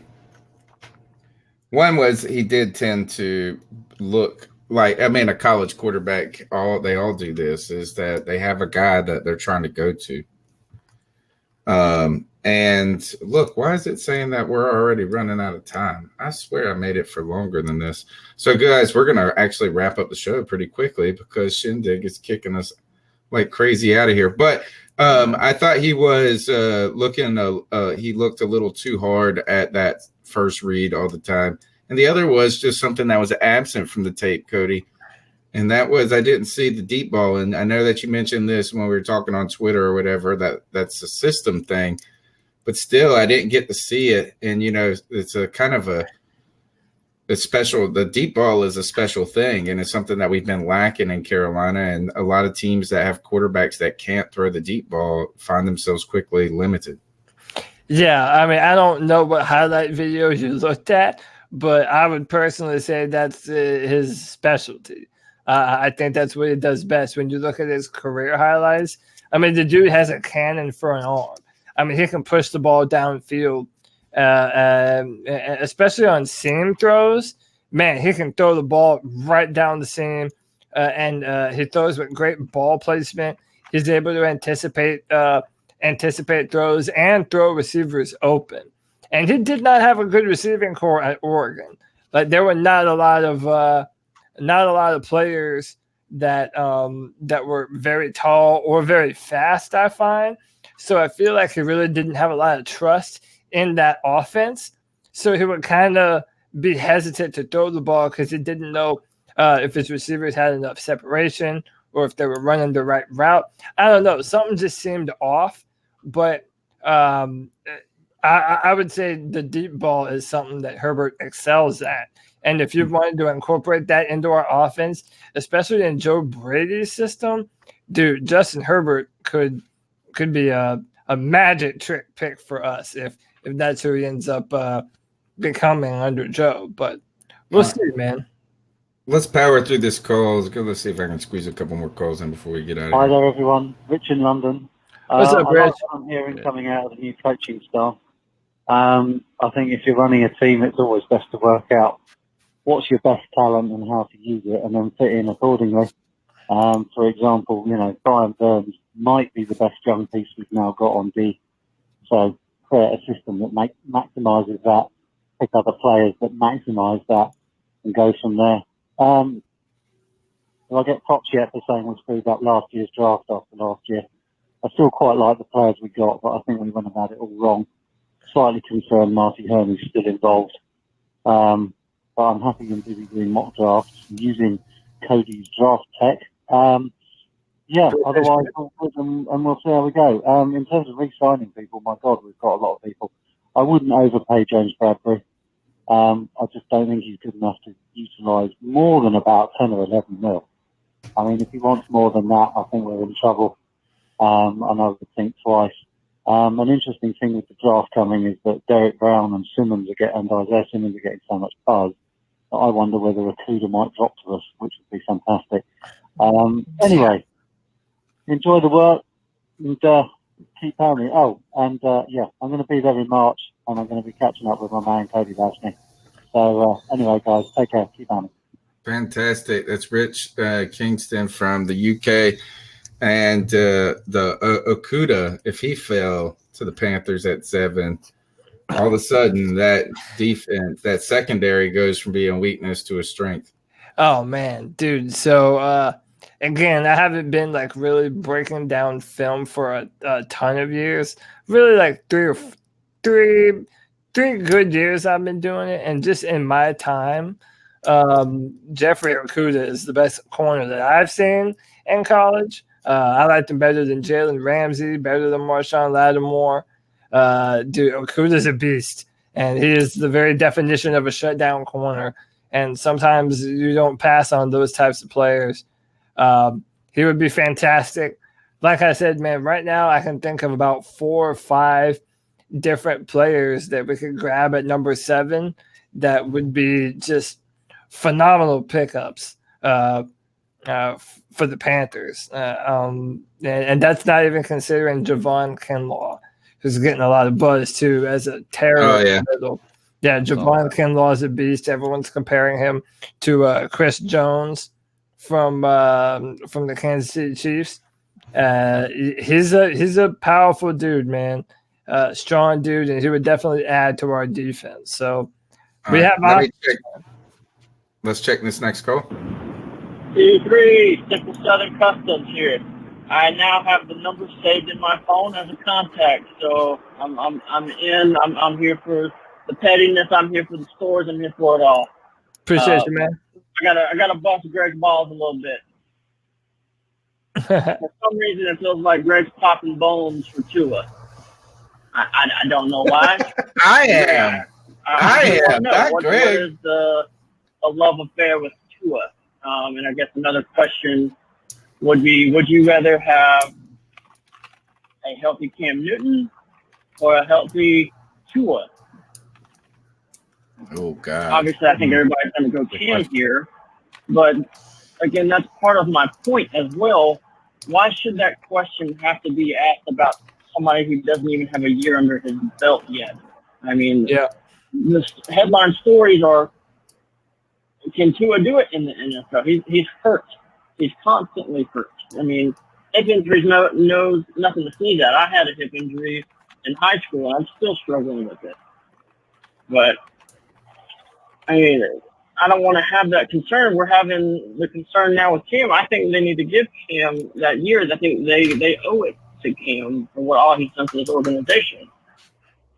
[SPEAKER 3] One was he did tend to look like, a college quarterback, they all do this, is that they have a guy that they're trying to go to. And look, why is it saying that we're already running out of time? I swear I made it for longer than this. So, guys, we're going to actually wrap up the show pretty quickly because Shindig is kicking us like crazy out of here. But I thought he was he looked a little too hard at that first read all the time. And the other was just something that was absent from the tape, Cody. And that was, I didn't see the deep ball. And I know that you mentioned this when we were talking on Twitter or whatever, that's a system thing. But still, I didn't get to see it. And, it's a kind of a special – the deep ball is a special thing, and it's something that we've been lacking in Carolina. And a lot of teams that have quarterbacks that can't throw the deep ball find themselves quickly limited.
[SPEAKER 5] Yeah, I don't know what highlight video you looked at, but I would personally say that's his specialty. I think that's what he does best. When you look at his career highlights, the dude has a cannon for an arm. He can push the ball downfield, especially on seam throws. Man, he can throw the ball right down the seam, and he throws with great ball placement. He's able to anticipate throws and throw receivers open. And he did not have a good receiving core at Oregon. Like, there were not a lot of players that were very tall or very fast, I find. So I feel like he really didn't have a lot of trust in that offense. So he would kind of be hesitant to throw the ball because he didn't know if his receivers had enough separation or if they were running the right route. I don't know. Something just seemed off. But I would say the deep ball is something that Herbert excels at. And if you wanted to incorporate that into our offense, especially in Joe Brady's system, dude, Justin Herbert could be a magic trick pick for us if that's who he ends up becoming under Joe. But we'll see, man.
[SPEAKER 3] Let's power through this call. Let's see if I can squeeze a couple more calls in before we get out of here.
[SPEAKER 16] Hi there, everyone. Rich in London.
[SPEAKER 5] What's up,
[SPEAKER 16] I
[SPEAKER 5] Rich?
[SPEAKER 16] like what I'm hearing coming out of the new coaching staff. I think if you're running a team, it's always best to work out what's your best talent and how to use it, and then fit in accordingly. For example, Brian Burns might be the best young piece we've now got on D. So create a system that maximises that, pick other players that maximise that, and go from there. Do I get props yet for saying we screwed up last year's draft after last year? I still quite like the players we got, but I think we went about it all wrong. slightly concerned Marty Herney's still involved. But I'm happy and busy doing mock drafts using Cody's draft tech. Otherwise, and we'll see how we go. In terms of re-signing people, my God, we've got a lot of people. I wouldn't overpay James Bradbury. I just don't think he's good enough to utilise more than about 10 or 11 mil. I mean, if he wants more than that, I think we're in trouble. And I would think twice. An interesting thing with the draft coming is that Derek Brown and Isaiah Simmons are getting so much buzz that I wonder whether Okuda might drop to us, which would be fantastic. Anyway, enjoy the work and keep pounding. I'm going to be there in March and I'm going to be catching up with my man Cody Lashney. So anyway, guys, take care. Keep pounding.
[SPEAKER 3] Fantastic. That's Rich Kingston from the UK. And the Okuda, if he fell to the Panthers at 7, all of a sudden that defense, that secondary goes from being a weakness to a strength.
[SPEAKER 5] Oh, man, dude. So, again, I haven't been like really breaking down film for a ton of years. Really, like three good years I've been doing it. And just in my time, Jeffrey Okuda is the best corner that I've seen in college. I liked him better than Jalen Ramsey, better than Marshawn Lattimore. Dude, Okuda's a beast, and he is the very definition of a shutdown corner. And sometimes you don't pass on those types of players. He would be fantastic. Like I said, man, right now I can think of about 4 or 5 different players that we could grab at number 7 that would be just phenomenal pickups. For the Panthers. And that's not even considering Javon Kinlaw, who's getting a lot of buzz too as a terror. Javon Kinlaw is a beast. Everyone's comparing him to Chris Jones from the Kansas City Chiefs. He's a powerful dude, man. Strong dude, and he would definitely add to our defense. So
[SPEAKER 3] let's check this next call.
[SPEAKER 17] 2-3, Simple Southern Customs here. I now have the number saved in my phone as a contact, so I'm here for the pettiness. I'm here for the stores. I'm here for it all.
[SPEAKER 5] Appreciate you, man.
[SPEAKER 17] I gotta bust Greg's balls a little bit. For some reason, it feels like Greg's popping bones for Tua. I don't know why.
[SPEAKER 3] I am.
[SPEAKER 17] What is a love affair with Tua? And I guess another question would be, would you rather have a healthy Cam Newton or a healthy Tua?
[SPEAKER 3] Oh, God.
[SPEAKER 17] Obviously, I think everybody's going to go Cam here. But, again, that's part of my point as well. Why should that question have to be asked about somebody who doesn't even have a year under his belt yet? I mean, the headline stories are, can Tua do it in the NFL? He's hurt. He's constantly hurt. I mean, hip injuries knows nothing to sneeze at. I had a hip injury in high school. I'm still struggling with it. But, I mean, I don't want to have that concern. We're having the concern now with Cam. I think they need to give Cam that year. I think they owe it to Cam for what all he's done for this organization.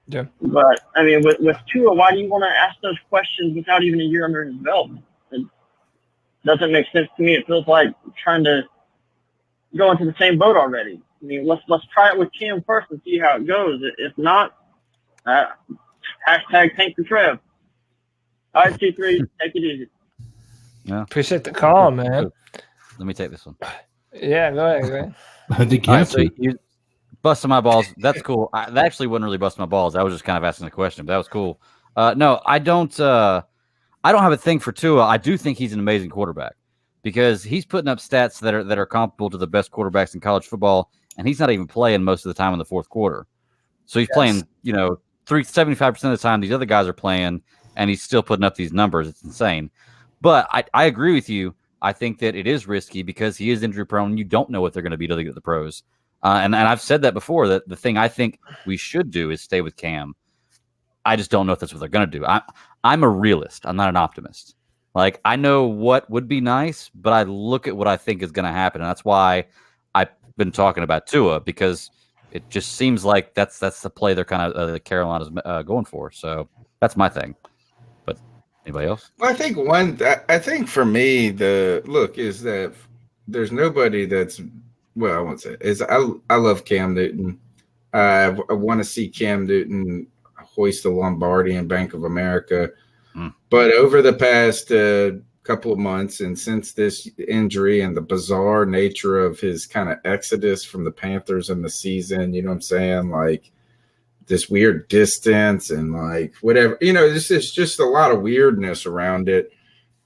[SPEAKER 5] Yeah.
[SPEAKER 17] But, I mean, with Tua, why do you want to ask those questions without even a year under his belt? It doesn't make sense to me. It feels like trying to go into the same boat already. I mean, let's try it with Cam first and see how it goes. If not, hashtag tank for Trev. All right, T3, take it easy.
[SPEAKER 2] Yeah.
[SPEAKER 5] Appreciate the call, man.
[SPEAKER 2] Let me take this one.
[SPEAKER 5] Yeah, go ahead.
[SPEAKER 9] I think you
[SPEAKER 2] All
[SPEAKER 9] have
[SPEAKER 2] right, so
[SPEAKER 9] to.
[SPEAKER 2] you busting my balls. That's cool. That actually wasn't really busting my balls. I was just kind of asking a question, but that was cool. No, I don't have a thing for Tua. I do think he's an amazing quarterback because he's putting up stats that are comparable to the best quarterbacks in college football, and he's not even playing most of the time in the fourth quarter. So he's playing, 75% of the time these other guys are playing, and he's still putting up these numbers. It's insane. But I agree with you. I think that it is risky because he is injury prone. You don't know what they're going to be till they get to the pros. And I've said that before, that the thing I think we should do is stay with Cam. I just don't know if that's what they're going to do. I'm a realist. I'm not an optimist. Like, I know what would be nice, but I look at what I think is going to happen. And that's why I've been talking about Tua, because it just seems like that's the play they're kind of Carolina's going for. So that's my thing. But anybody else?
[SPEAKER 3] Well, I think for me the look is that there's nobody that's I won't say is I love Cam Newton. I want to see Cam Newton hoist the Lombardi and Bank of America. But over the past couple of months and since this injury and the bizarre nature of his kind of exodus from the Panthers in the season, you know what I'm saying? Like this weird distance and like whatever, this is just a lot of weirdness around it.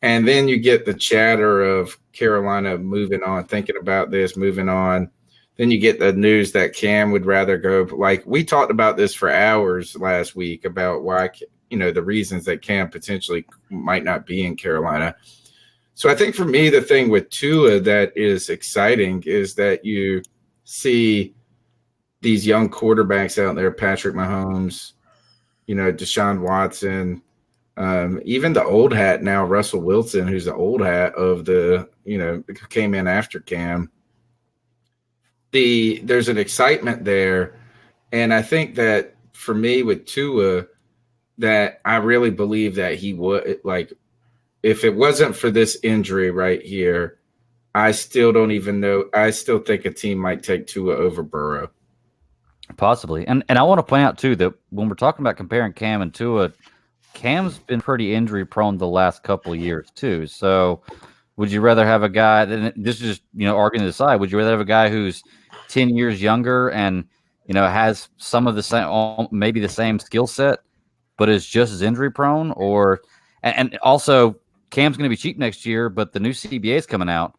[SPEAKER 3] And then you get the chatter of Carolina moving on, thinking about this, moving on. Then you get the news that Cam would rather go. Like we talked about this for hours last week about why, the reasons that Cam potentially might not be in Carolina. So I think for me, the thing with Tua that is exciting is that you see these young quarterbacks out there, Patrick Mahomes, Deshaun Watson, even the old hat now, Russell Wilson, who's the old hat of the, came in after Cam. There's an excitement there. And I think that for me with Tua, that I really believe that he would, like, if it wasn't for this injury right here, I still don't even know. I still think a team might take Tua over Burrow.
[SPEAKER 2] Possibly. And I want to point out, too, that when we're talking about comparing Cam and Tua, Cam's been pretty injury prone the last couple of years, too. So would you rather have a guy, this is just, arguing to decide, would you rather have a guy who's 10 years younger and, has some of the same, maybe the same skill set, but is just as injury prone? Or, and also Cam's going to be cheap next year, but the new CBA is coming out.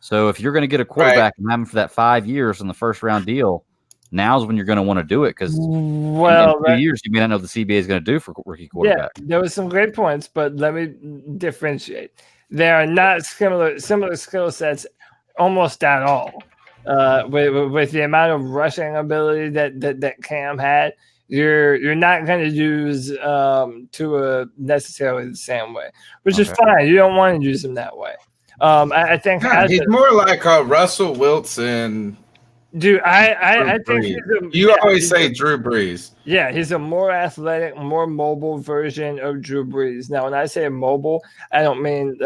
[SPEAKER 2] So if you're going to get a quarterback and have him for that 5 years in the first round deal, now's when you're going to want to do it, because in 2 years you may not know what the CBA is going to do for rookie quarterback.
[SPEAKER 5] Yeah, there was some great points, but let me differentiate. They are not similar skill sets almost at all. With the amount of rushing ability that Cam had, you're not going to use Tua necessarily the same way, which is fine. You don't want to use him that way. I think
[SPEAKER 3] he's more like a Russell Wilson.
[SPEAKER 5] Dude, I think
[SPEAKER 3] you always say Drew Brees.
[SPEAKER 5] Yeah, he's a more athletic, more mobile version of Drew Brees. Now, when I say mobile, I don't mean.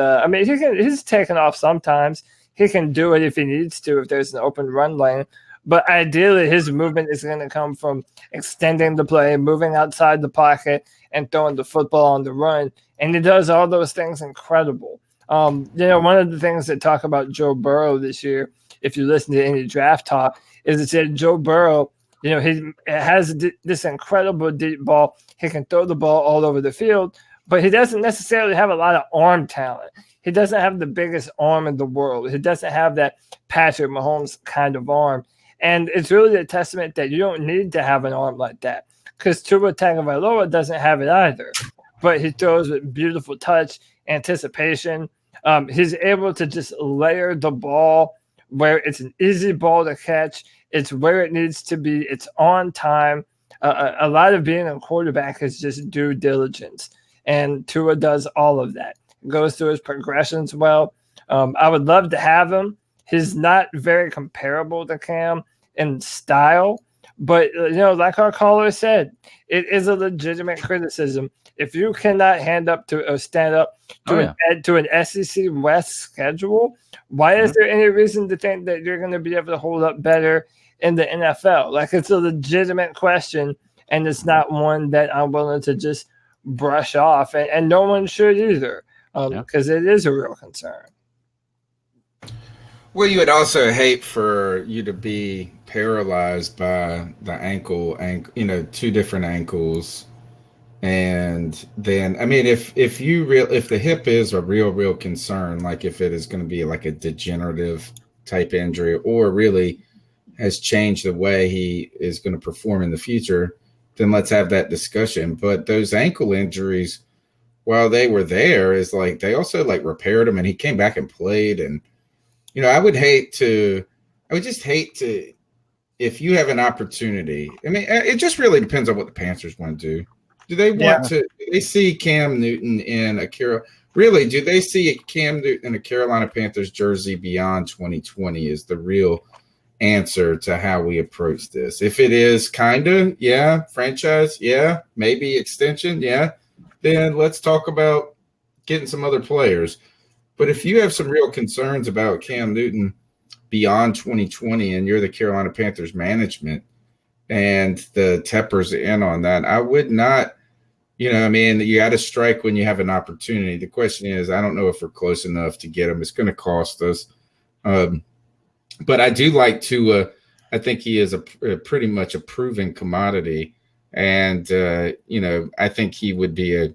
[SPEAKER 5] He's taken off sometimes. He can do it if he needs to, if there's an open run lane. But ideally, his movement is going to come from extending the play, moving outside the pocket, and throwing the football on the run. And he does all those things incredible. One of the things that talk about Joe Burrow this year, if you listen to any draft talk, is it said Joe Burrow, he has this incredible deep ball. He can throw the ball all over the field, but he doesn't necessarily have a lot of arm talent. He doesn't have the biggest arm in the world. He doesn't have that Patrick Mahomes kind of arm. And it's really a testament that you don't need to have an arm like that, because Tua Tagovailoa doesn't have it either. But he throws with beautiful touch, anticipation. He's able to just layer the ball where it's an easy ball to catch. It's where it needs to be. It's on time. A lot of being a quarterback is just due diligence. And Tua does all of that. Goes through his progressions well. I would love to have him. He's not very comparable to Cam in style, but like our caller said, it is a legitimate criticism. If you cannot stand up to an SEC West schedule, why is there any reason to think that you're going to be able to hold up better in the NFL? Like, it's a legitimate question, and it's not one that I'm willing to just brush off, and no one should either, because it is a real concern.
[SPEAKER 3] Well, you would also hate for you to be paralyzed by the ankle, two different ankles. And then, if the hip is a real concern, like if it is going to be like a degenerative type injury or really has changed the way he is going to perform in the future, then let's have that discussion. But those ankle injuries, while they were there, is like they also like repaired him and he came back and played. And I would just hate to, if you have an opportunity. It just really depends on what the Panthers want to do. Do they want to? Do they see Cam Newton in do they see Cam Newton in a Carolina Panthers jersey beyond 2020 is the real answer to how we approach this. If it is kind of, yeah, franchise, yeah, maybe extension, yeah, then let's talk about getting some other players. But if you have some real concerns about Cam Newton beyond 2020 and you're the Carolina Panthers management and the Tepper's in on that, I would not, you got to strike when you have an opportunity. The question is, I don't know if we're close enough to get him. It's going to cost us. But I do like to I think he is a pretty much a proven commodity. And, I think he would be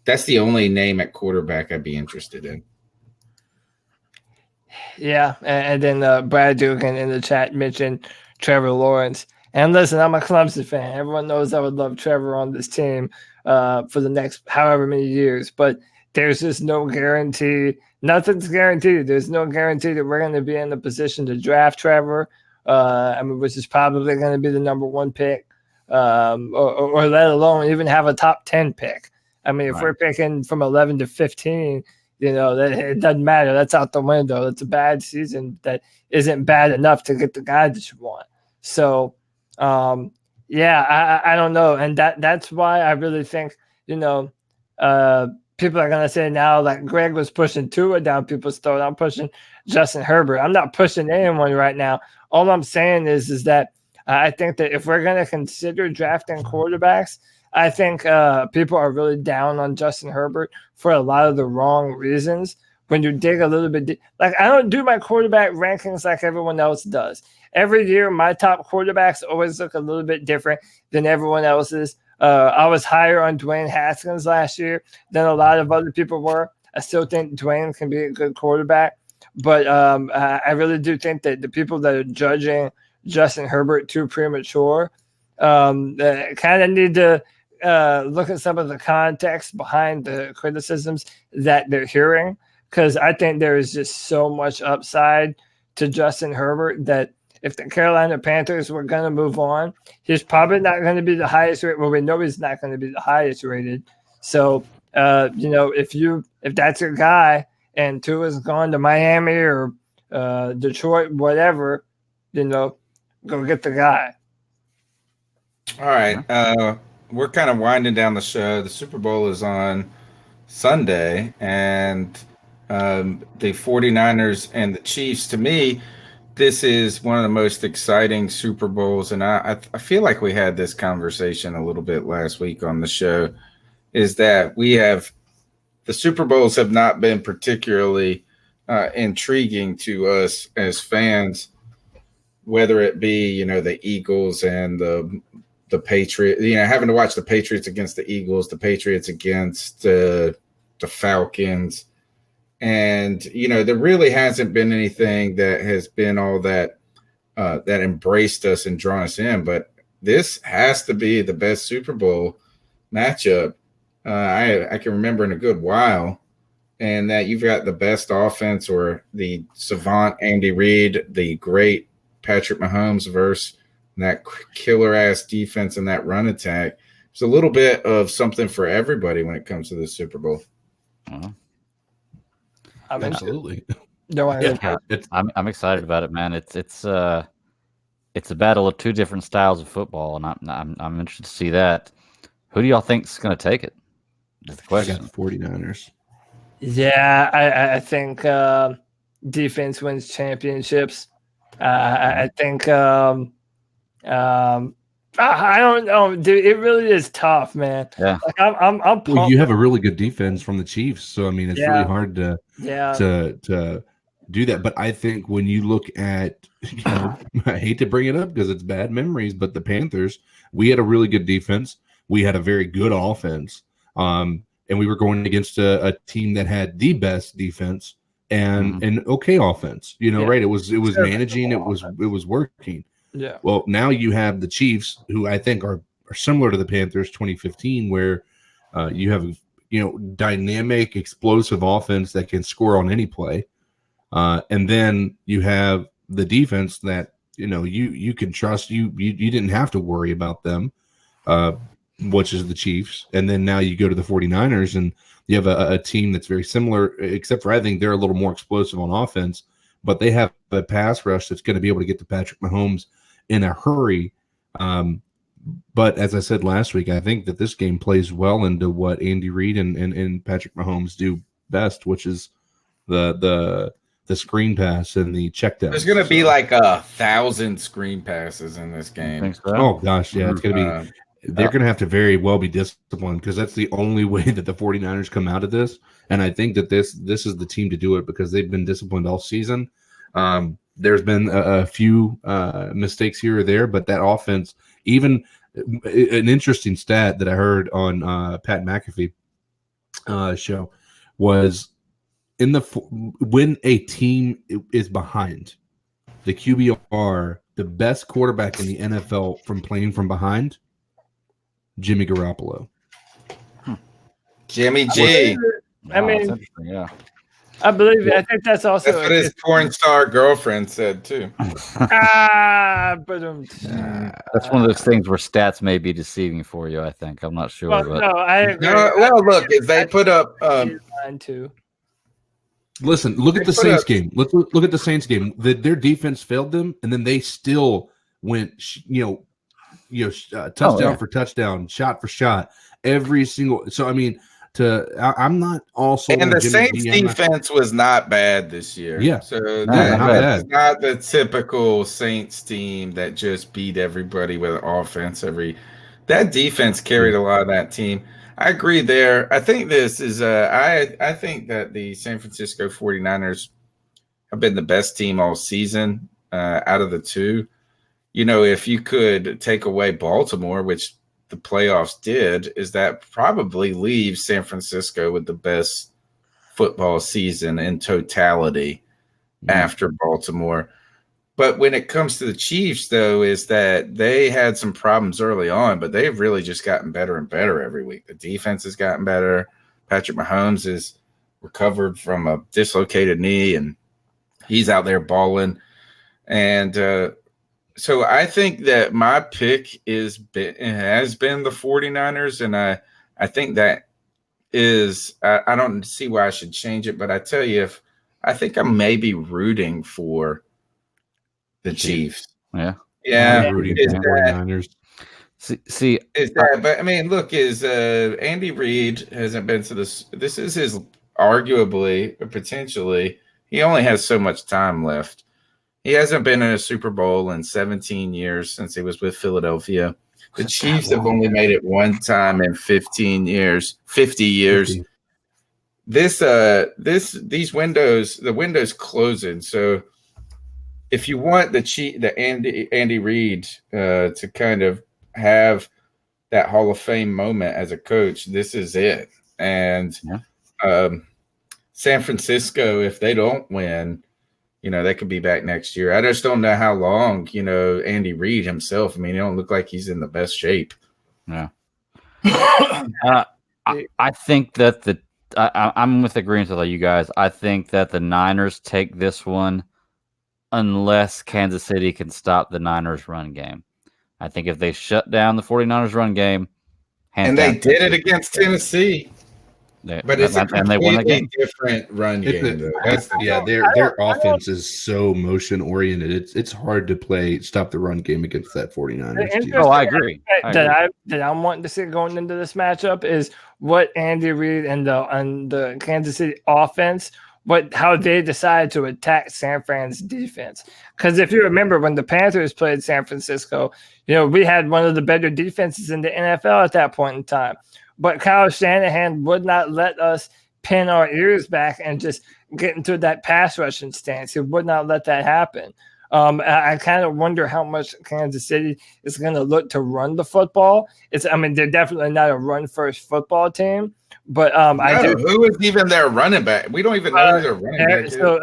[SPEAKER 3] that's the only name at quarterback I'd be interested in.
[SPEAKER 5] Yeah. And then Brad Dugan in the chat mentioned Trevor Lawrence. And listen, I'm a Clemson fan. Everyone knows I would love Trevor on this team for the next however many years. But there's just no guarantee. Nothing's guaranteed. There's no guarantee that we're going to be in the position to draft Trevor, which is probably going to be the number 1 pick, or let alone even have a top 10 pick. If we're picking from 11 to 15, it doesn't matter. That's out the window. It's a bad season that isn't bad enough to get the guy that you want. So, I don't know. And that's why I really think, people are going to say now, like Greg was pushing Tua down people's throat. I'm pushing Justin Herbert. I'm not pushing anyone right now. All I'm saying is that I think that if we're going to consider drafting quarterbacks, I think people are really down on Justin Herbert for a lot of the wrong reasons. When you dig a little bit like I don't do my quarterback rankings like everyone else does. Every year, my top quarterbacks always look a little bit different than everyone else's. I was higher on Dwayne Haskins last year than a lot of other people were. I still think Dwayne can be a good quarterback. But I really do think that the people that are judging Justin Herbert too premature kind of need to look at some of the context behind the criticisms that they're hearing. Because I think there is just so much upside to Justin Herbert that if the Carolina Panthers were going to move on, he's probably not going to be the highest rated. Well, we know he's not going to be the highest rated. So, if that's your guy and Tua's gone to Miami or Detroit, whatever, go get the guy.
[SPEAKER 3] All right. We're kind of winding down the show. The Super Bowl is on Sunday, and the 49ers and the Chiefs, to me, this is one of the most exciting Super Bowls, and I feel like we had this conversation a little bit last week on the show, is that the Super Bowls have not been particularly intriguing to us as fans, whether it be, the Eagles and the Patriots, having to watch the Patriots against the Eagles, the Patriots against the Falcons. And, there really hasn't been anything that has been all that embraced us and drawn us in. But this has to be the best Super Bowl matchup I can remember in a good while. And that you've got the best offense, or the savant Andy Reid, the great Patrick Mahomes versus that killer-ass defense and that run attack. There's a little bit of something for everybody when it comes to the Super Bowl.
[SPEAKER 9] Absolutely.
[SPEAKER 2] I'm excited about it, man. It's a battle of two different styles of football, and I'm interested to see that. Who do y'all think is going to take it? Is the question.
[SPEAKER 9] I got the 49ers.
[SPEAKER 5] Yeah, I think defense wins championships. I think I don't know, dude. It really is tough, man.
[SPEAKER 2] Yeah.
[SPEAKER 5] Like I'm pumped.
[SPEAKER 9] Well, you have a really good defense from the Chiefs, so it's really hard to do that. But I think when you look at, I hate to bring it up because it's bad memories, but the Panthers, we had a really good defense. We had a very good offense, and we were going against a team that had the best defense and an okay offense. Right? It was managing. It was working.
[SPEAKER 5] Yeah.
[SPEAKER 9] Well, now you have the Chiefs, who I think are similar to the Panthers 2015, where you have dynamic, explosive offense that can score on any play, and then you have the defense that you can trust. You didn't have to worry about them, which is the Chiefs, and then now you go to the 49ers, and you have a team that's very similar, except for I think they're a little more explosive on offense, but they have a pass rush that's going to be able to get to Patrick Mahomes in a hurry. But as I said last week, I think that this game plays well into what Andy Reid and Patrick Mahomes do best, which is the screen pass and the check down.
[SPEAKER 3] There's going to be like 1,000 screen passes in this game.
[SPEAKER 2] So?
[SPEAKER 9] Oh gosh, yeah, it's going to be. They're going to have to very well be disciplined because that's the only way that the 49ers come out of this. And I think that this is the team to do it because they've been disciplined all season. There's been a few mistakes here or there, but that offense, even an interesting stat that I heard on Pat McAfee show was when a team is behind, the QBR, the best quarterback in the NFL from playing from behind, Jimmy Garoppolo.
[SPEAKER 3] Jimmy G.
[SPEAKER 5] I mean,
[SPEAKER 2] yeah.
[SPEAKER 5] I believe it. I think that's also
[SPEAKER 3] That's what his porn star girlfriend said too.
[SPEAKER 5] but
[SPEAKER 2] That's one of those things where stats may be deceiving for you. I think I'm not sure.
[SPEAKER 5] well,
[SPEAKER 2] but
[SPEAKER 5] no, I agree.
[SPEAKER 3] Well, look, if they put up.
[SPEAKER 5] Mine too.
[SPEAKER 9] Listen, look at the Saints game. Look at the Saints game. Their defense failed them, and then they still went, touchdown for touchdown, shot for shot, every single. So I mean, I'm not also.
[SPEAKER 3] And the Saints defense was not bad this year.
[SPEAKER 9] Yeah,
[SPEAKER 3] so
[SPEAKER 9] that's
[SPEAKER 3] not the typical Saints team that just beat everybody with offense. That defense carried a lot of that team. I agree there. I think this is I think that the San Francisco 49ers have been the best team all season out of the two. If you could take away Baltimore, which the playoffs did, is that probably leaves San Francisco with the best football season in totality after Baltimore. But when it comes to the Chiefs, though, is that they had some problems early on, but they've really just gotten better and better every week. The defense has gotten better. Patrick Mahomes has recovered from a dislocated knee, and he's out there balling. And so I think that my pick has been the 49ers, and I think that is I don't see why I should change it, but I tell you, I think I'm maybe rooting for the Chiefs.
[SPEAKER 2] Yeah.
[SPEAKER 9] Rooting for the 49ers.
[SPEAKER 2] See,
[SPEAKER 3] but I mean, look, Andy Reid hasn't been to this. This is his arguably, potentially. He only has so much time left. He hasn't been in a Super Bowl in 17 years since he was with Philadelphia. The Chiefs have only made it one time in 50 years. The window's closing. So if you want the Andy Reid to kind of have that Hall of Fame moment as a coach, this is it. And San Francisco, if they don't win, they could be back next year. I just don't know how long, Andy Reid himself, I mean, he don't look like he's in the best shape.
[SPEAKER 2] Yeah. I think that I'm with agreement with all you guys. I think that the Niners take this one unless Kansas City can stop the Niners run game. I think if they shut down the 49ers run game,
[SPEAKER 3] and they did it against Tennessee. But it's a completely different run game.
[SPEAKER 9] Their offense is so motion oriented. It's hard to stop the run game against that 49ers team.
[SPEAKER 2] Oh, I agree.
[SPEAKER 5] That I'm wanting to see going into this matchup is what Andy Reid and the Kansas City offense, how they decide to attack San Fran's defense. Because if you remember when the Panthers played San Francisco, we had one of the better defenses in the NFL at that point in time. But Kyle Shanahan would not let us pin our ears back and just get into that pass rushing stance. He would not let that happen. I kind of wonder how much Kansas City is going to look to run the football. They're definitely not a run-first football team. But
[SPEAKER 3] who is even their running back? We don't even know who their running back is.
[SPEAKER 5] So,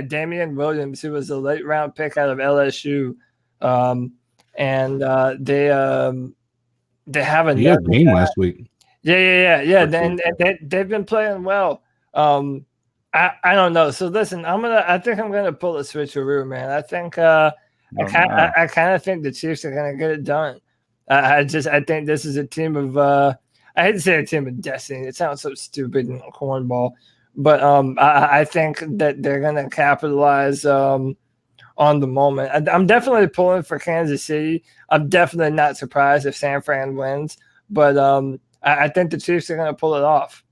[SPEAKER 5] Damian Williams, who was a late-round pick out of LSU. They have a
[SPEAKER 9] game last week.
[SPEAKER 5] Yeah. They've been playing well. I don't know. So listen, I think I'm gonna pull a switcheroo, man. I think I kind of think the Chiefs are gonna get it done. I think this is a team of I hate to say a team of destiny. It sounds so stupid and cornball, But I think that they're going to capitalize on the moment. I'm definitely pulling for Kansas City. I'm definitely not surprised if San Fran wins, but I think the Chiefs are going to pull it off.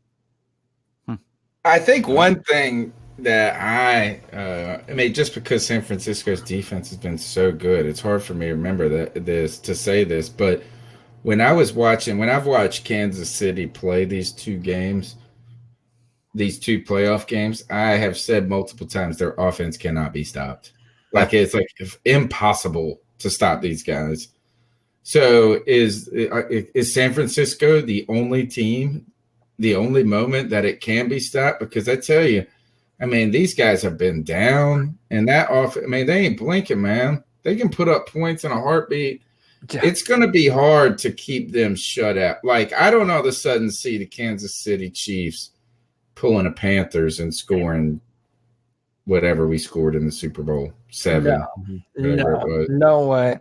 [SPEAKER 3] I think one thing that I mean, just because San Francisco's defense has been so good, it's hard for me to remember to say this, but when I've watched Kansas City play these two playoff games, I have said multiple times their offense cannot be stopped. Like it's like impossible to stop these guys. So is San Francisco the only team, the only moment that it can be stopped? Because I tell you, I mean, these guys have been down, and I mean, they ain't blinking, man. They can put up points in a heartbeat. Yeah. It's going to be hard to keep them shut out. Like, I don't all of a sudden see the Kansas City Chiefs pulling a Panthers and scoring whatever we scored in the Super Bowl, 7.
[SPEAKER 5] No way.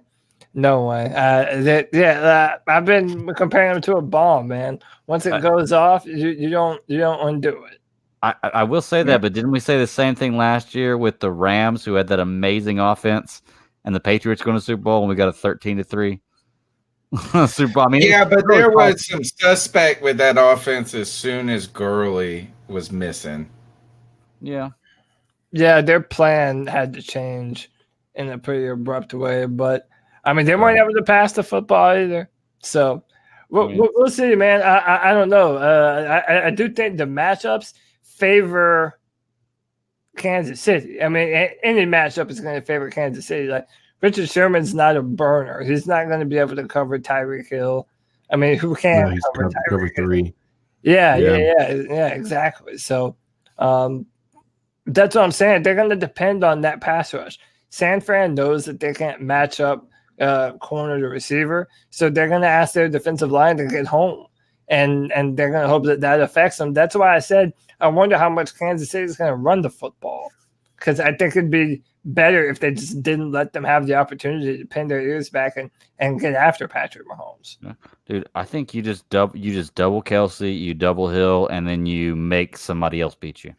[SPEAKER 5] I've been comparing them to a ball, man. Once it goes off, you don't undo it.
[SPEAKER 2] I will say that, but didn't we say the same thing last year with the Rams, who had that amazing offense, and the Patriots going to Super Bowl, and we got a 13-3 Super Bowl? I mean,
[SPEAKER 3] yeah, but there was some suspect with that offense as soon as Gurley was missing.
[SPEAKER 5] Yeah, their plan had to change in a pretty abrupt way, but I mean, they weren't able to pass the football either. So we'll see, man. I don't know. I do think the matchups favor Kansas City. I mean, any matchup is going to favor Kansas City. Like, Richard Sherman's not a burner. He's not going to be able to cover Tyreek Hill. I mean, who can cover Tyreek Hill?
[SPEAKER 9] 3.
[SPEAKER 5] Yeah, exactly. So that's what I'm saying. They're going to depend on that pass rush. San Fran knows that they can't match up corner to receiver, so they're going to ask their defensive line to get home, and they're going to hope that affects them. That's why I said I wonder how much Kansas City is going to run the football, because I think it'd be better if they just didn't let them have the opportunity to pin their ears back and get after Patrick Mahomes.
[SPEAKER 2] Dude, I think you just double Kelsey, you double Hill, and then you make somebody else beat you.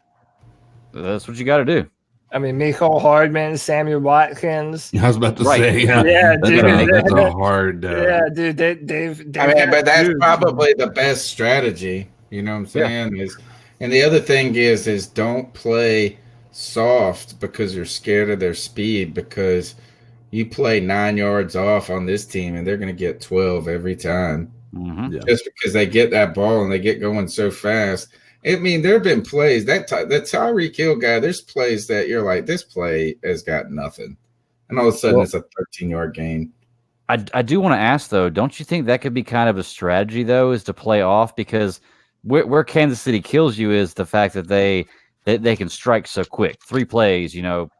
[SPEAKER 2] That's what you got to do.
[SPEAKER 5] I mean, Mecole Hardman, Sammy Watkins.
[SPEAKER 9] I was about to say, yeah,
[SPEAKER 5] dude,
[SPEAKER 9] that's a hard.
[SPEAKER 5] Yeah, dude, they've
[SPEAKER 3] I mean, but that's probably the best strategy. You know what I'm saying? Yeah. And the other thing is don't play soft because you're scared of their speed, because you play 9 yards off on this team and they're going to get 12 every time.
[SPEAKER 2] Mm-hmm.
[SPEAKER 3] Just because they get that ball and they get going so fast. I mean, there have been plays that Tyreek Hill guy. There's plays that you're like, this play has got nothing, and all of a sudden it's a 13-yard gain.
[SPEAKER 2] I do want to ask though, don't you think that could be kind of a strategy though, is to play off, because where Kansas City kills you is the fact that they can strike so quick. 3 plays,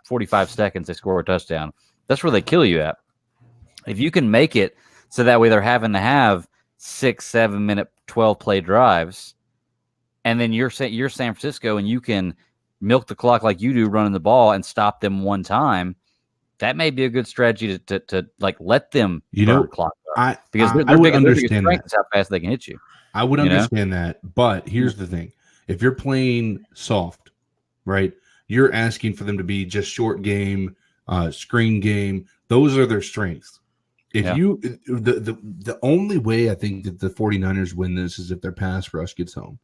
[SPEAKER 2] 45 seconds, they score a touchdown. That's where they kill you at. If you can make it so that way they're having to have 6-7 minute 12 play drives. And then you're San Francisco, and you can milk the clock like you do, running the ball, and stop them one time. That may be a good strategy to like let them burn the clock up. Because
[SPEAKER 9] I would understand that.
[SPEAKER 2] Is how fast they can hit you.
[SPEAKER 9] I would understand that, but here's the thing: if you're playing soft, right, you're asking for them to be just short game, screen game. Those are their strengths. If the only way I think that the 49ers win this is if their pass rush gets home.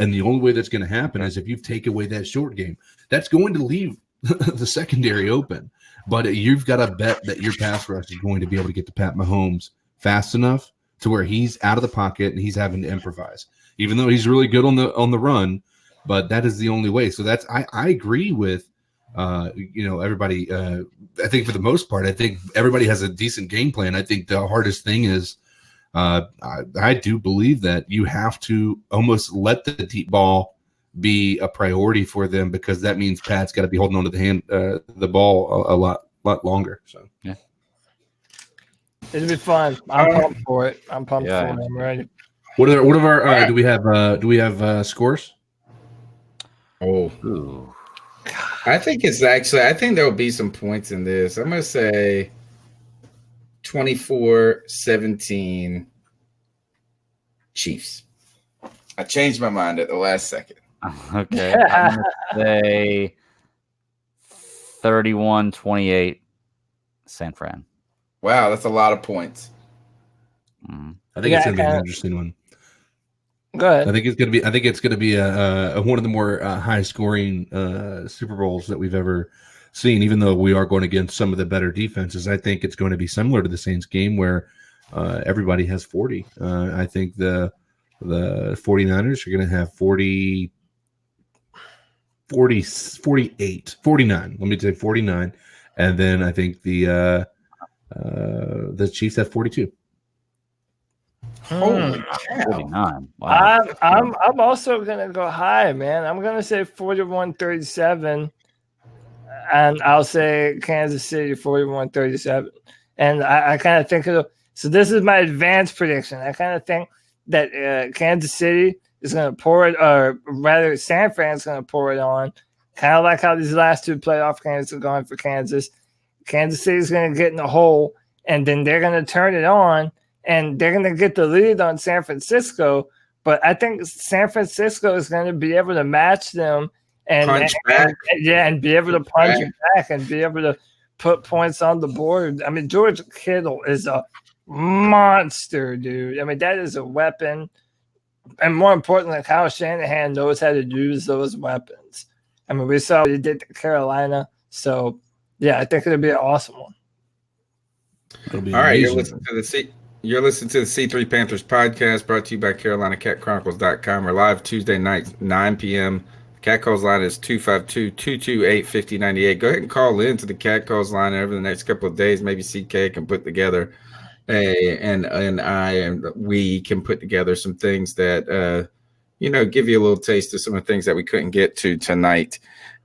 [SPEAKER 9] And the only way that's going to happen is if you take away that short game. That's going to leave the secondary open. But you've got to bet that your pass rush is going to be able to get to Pat Mahomes fast enough to where he's out of the pocket and he's having to improvise, even though he's really good on the run. But that is the only way. So that's I agree with everybody. I think for the most part, I think everybody has a decent game plan. I think the hardest thing is. I do believe that you have to almost let the deep ball be a priority for them, because that means Pat's got to be holding on to the ball a lot longer. So
[SPEAKER 5] yeah, it'll be fun. I'm pumped for it. I'm pumped for it. I'm ready.
[SPEAKER 9] What are our do we have scores?
[SPEAKER 3] Oh, I think there'll be some points in this. I'm gonna say 24-17 Chiefs. I changed my mind at the last second.
[SPEAKER 2] Okay. I'm going to say 31-28 San Fran.
[SPEAKER 3] Wow, that's a lot of points.
[SPEAKER 9] I think it's going to be an interesting one.
[SPEAKER 5] Go ahead.
[SPEAKER 9] I think it's going to be a one of the more high scoring Super Bowls that we've ever seen. Even though we are going against some of the better defenses, I think it's going to be similar to the Saints game where everybody has 40. I think the 49ers are going to have 40, 48, 49. Let me say 49, and then I think the Chiefs have 42.
[SPEAKER 3] Holy cow.
[SPEAKER 2] 49. Wow.
[SPEAKER 5] I'm also gonna go high, man. I'm gonna say 41-37, and I'll say Kansas City 41-37. And I kind of think so this is my advanced prediction. I kind of think that Kansas City is gonna pour it, or rather San Fran's gonna pour it on. Kind of like how these last two playoff games are going for Kansas. Kansas City's gonna get in the hole, and then they're gonna turn it on. And they're going to get the lead on San Francisco, but I think San Francisco is going to be able to match them and be able to punch it back and be able to put points on the board. I mean, George Kittle is a monster, dude. I mean, that is a weapon. And more importantly, Kyle Shanahan knows how to use those weapons. I mean, we saw what he did to Carolina. So, yeah, I think it'll be an awesome one.
[SPEAKER 3] All right, you're listening to the C3 Panthers podcast, brought to you by CarolinaCatChronicles.com. We're live Tuesday night, 9 p.m. Cat Calls line is 252-228-5098. Go ahead and call in to the Cat Calls line over the next couple of days. Maybe CK can put together and we can put together some things that, give you a little taste of some of the things that we couldn't get to tonight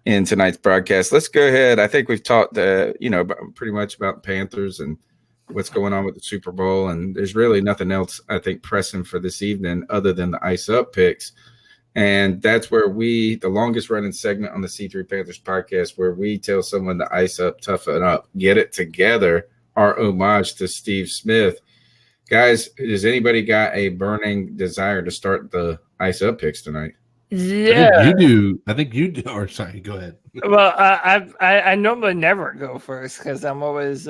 [SPEAKER 3] in tonight's broadcast. Let's go ahead. I think we've talked, pretty much about Panthers and what's going on with the Super Bowl, and there's really nothing else I think pressing for this evening other than the ice up picks. And that's where the longest running segment on the C3 Panthers podcast, where we tell someone to ice up, toughen up, get it together, our homage to Steve Smith. Guys, has anybody got a burning desire to start the ice up picks tonight?
[SPEAKER 5] Yeah,
[SPEAKER 9] I think you do. Or sorry, go ahead.
[SPEAKER 5] Well, I normally never go first because I'm always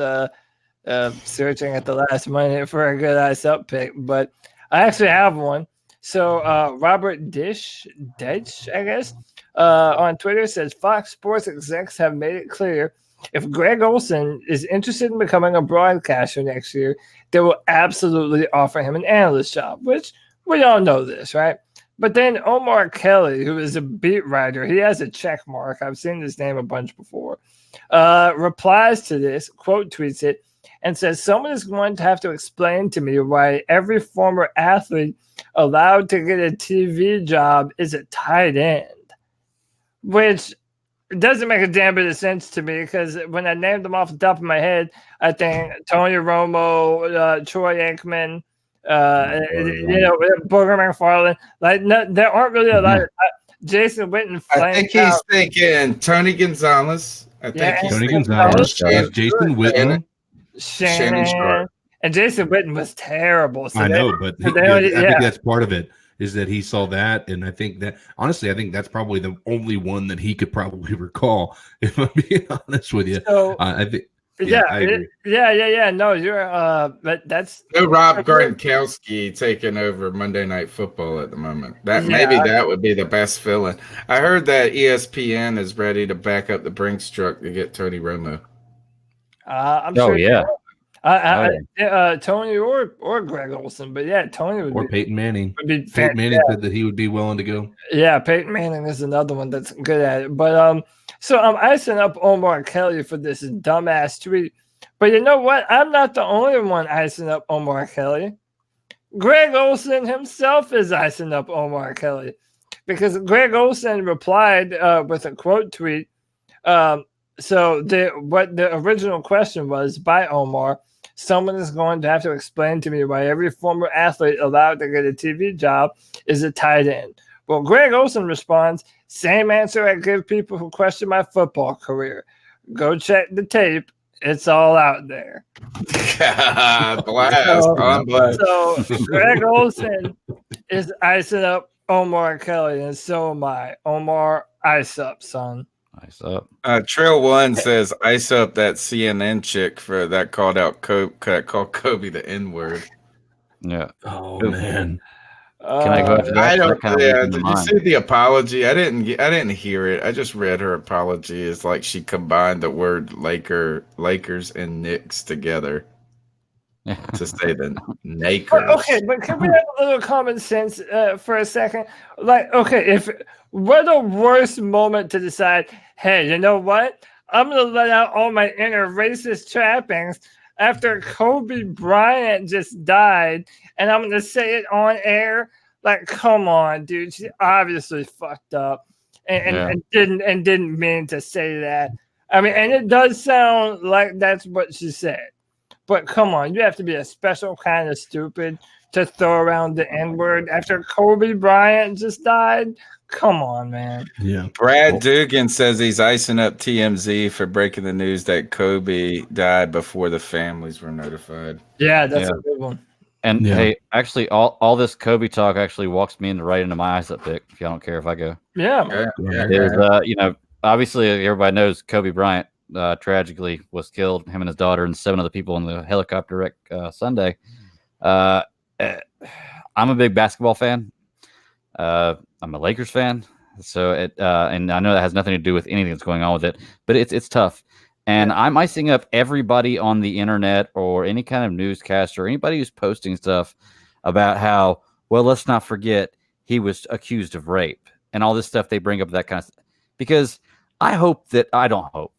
[SPEAKER 5] searching at the last minute for a good ice up pick, but I actually have one. So Robert Ditch, I guess, on Twitter says Fox Sports execs have made it clear if Greg Olsen is interested in becoming a broadcaster next year, they will absolutely offer him an analyst job, which we all know this, right? But then Omar Kelly, who is a beat writer, he has a check mark. I've seen his name a bunch before, replies to this, quote tweets it, and says, someone is going to have to explain to me why every former athlete allowed to get a TV job is a tight end, which doesn't make a damn bit of sense to me because when I named them off the top of my head, I think Tony Romo, Troy Aikman, Booger McFarland, there aren't really a lot of Jason Witten.
[SPEAKER 3] I think he's thinking Tony Gonzalez.
[SPEAKER 9] Tony Gonzalez, Jason Witten.
[SPEAKER 5] Shannon Sharp. And Jason Witten was terrible. So
[SPEAKER 9] I know, but I think that's part of it is that he saw that, and I think that honestly, I think that's probably the only one that he could probably recall. If I'm being honest with you,
[SPEAKER 5] so,
[SPEAKER 9] I think.
[SPEAKER 5] I agree. Yeah. No, you're. But that's
[SPEAKER 3] no Rob Gronkowski taking over Monday Night Football at the moment. That would be the best feeling. I heard that ESPN is ready to back up the Brinks truck to get Tony Romo.
[SPEAKER 5] I'm sure. Yeah. Tony or Greg Olsen, but yeah, Tony would
[SPEAKER 9] or Peyton Manning.
[SPEAKER 5] Peyton
[SPEAKER 9] Manning said that he would be willing to go.
[SPEAKER 5] Yeah, Peyton Manning is another one that's good at it. But so I'm icing up Omar Kelly for this dumbass tweet. But you know what? I'm not the only one icing up Omar Kelly. Greg Olsen himself is icing up Omar Kelly because Greg Olsen replied with a quote tweet. So what the original question was by Omar, someone is going to have to explain to me why every former athlete allowed to get a TV job is a tight end. Well, Greg Olsen responds, same answer I give people who question my football career. Go check the tape. It's all out there.
[SPEAKER 3] Blast.
[SPEAKER 5] So Greg Olsen is icing up Omar Kelly, and so am I. Omar, ice up, son.
[SPEAKER 2] Ice up.
[SPEAKER 3] Trail One says ice up that CNN chick for that called Kobe the N word.
[SPEAKER 2] Yeah.
[SPEAKER 9] Oh man.
[SPEAKER 2] Can I go after that?
[SPEAKER 3] I don't.
[SPEAKER 2] Kind of
[SPEAKER 3] Yeah,
[SPEAKER 2] did
[SPEAKER 3] did you see the apology? I didn't hear it. I just read her apology. It's like she combined the word Lakers and Knicks together to say the Nakers.
[SPEAKER 5] Okay, but can we have a little common sense for a second? Like, okay, what a worse moment to decide, hey, you know what? I'm going to let out all my inner racist trappings after Kobe Bryant just died, and I'm going to say it on air. Like, come on, dude. She obviously fucked up and didn't mean to say that. I mean, and it does sound like that's what she said. But come on, you have to be a special kind of stupid to throw around the N-word after Kobe Bryant just died. Come on, man.
[SPEAKER 9] Yeah.
[SPEAKER 3] Brad Dugan says he's icing up TMZ for breaking the news that Kobe died before the families were notified.
[SPEAKER 5] Yeah, that's a good one.
[SPEAKER 2] And hey, actually, all this Kobe talk actually walks me right into my ice up pick. If y'all don't care if I go, obviously everybody knows Kobe Bryant tragically was killed. Him and his daughter and 7 other people in the helicopter wreck Sunday. I'm a big basketball fan. I'm a Lakers fan, so and I know that has nothing to do with anything that's going on with it, but it's tough. And I'm icing up everybody on the internet or any kind of newscaster or anybody who's posting stuff about how, well, let's not forget he was accused of rape and all this stuff they bring up, that kind of stuff. Because I don't hope.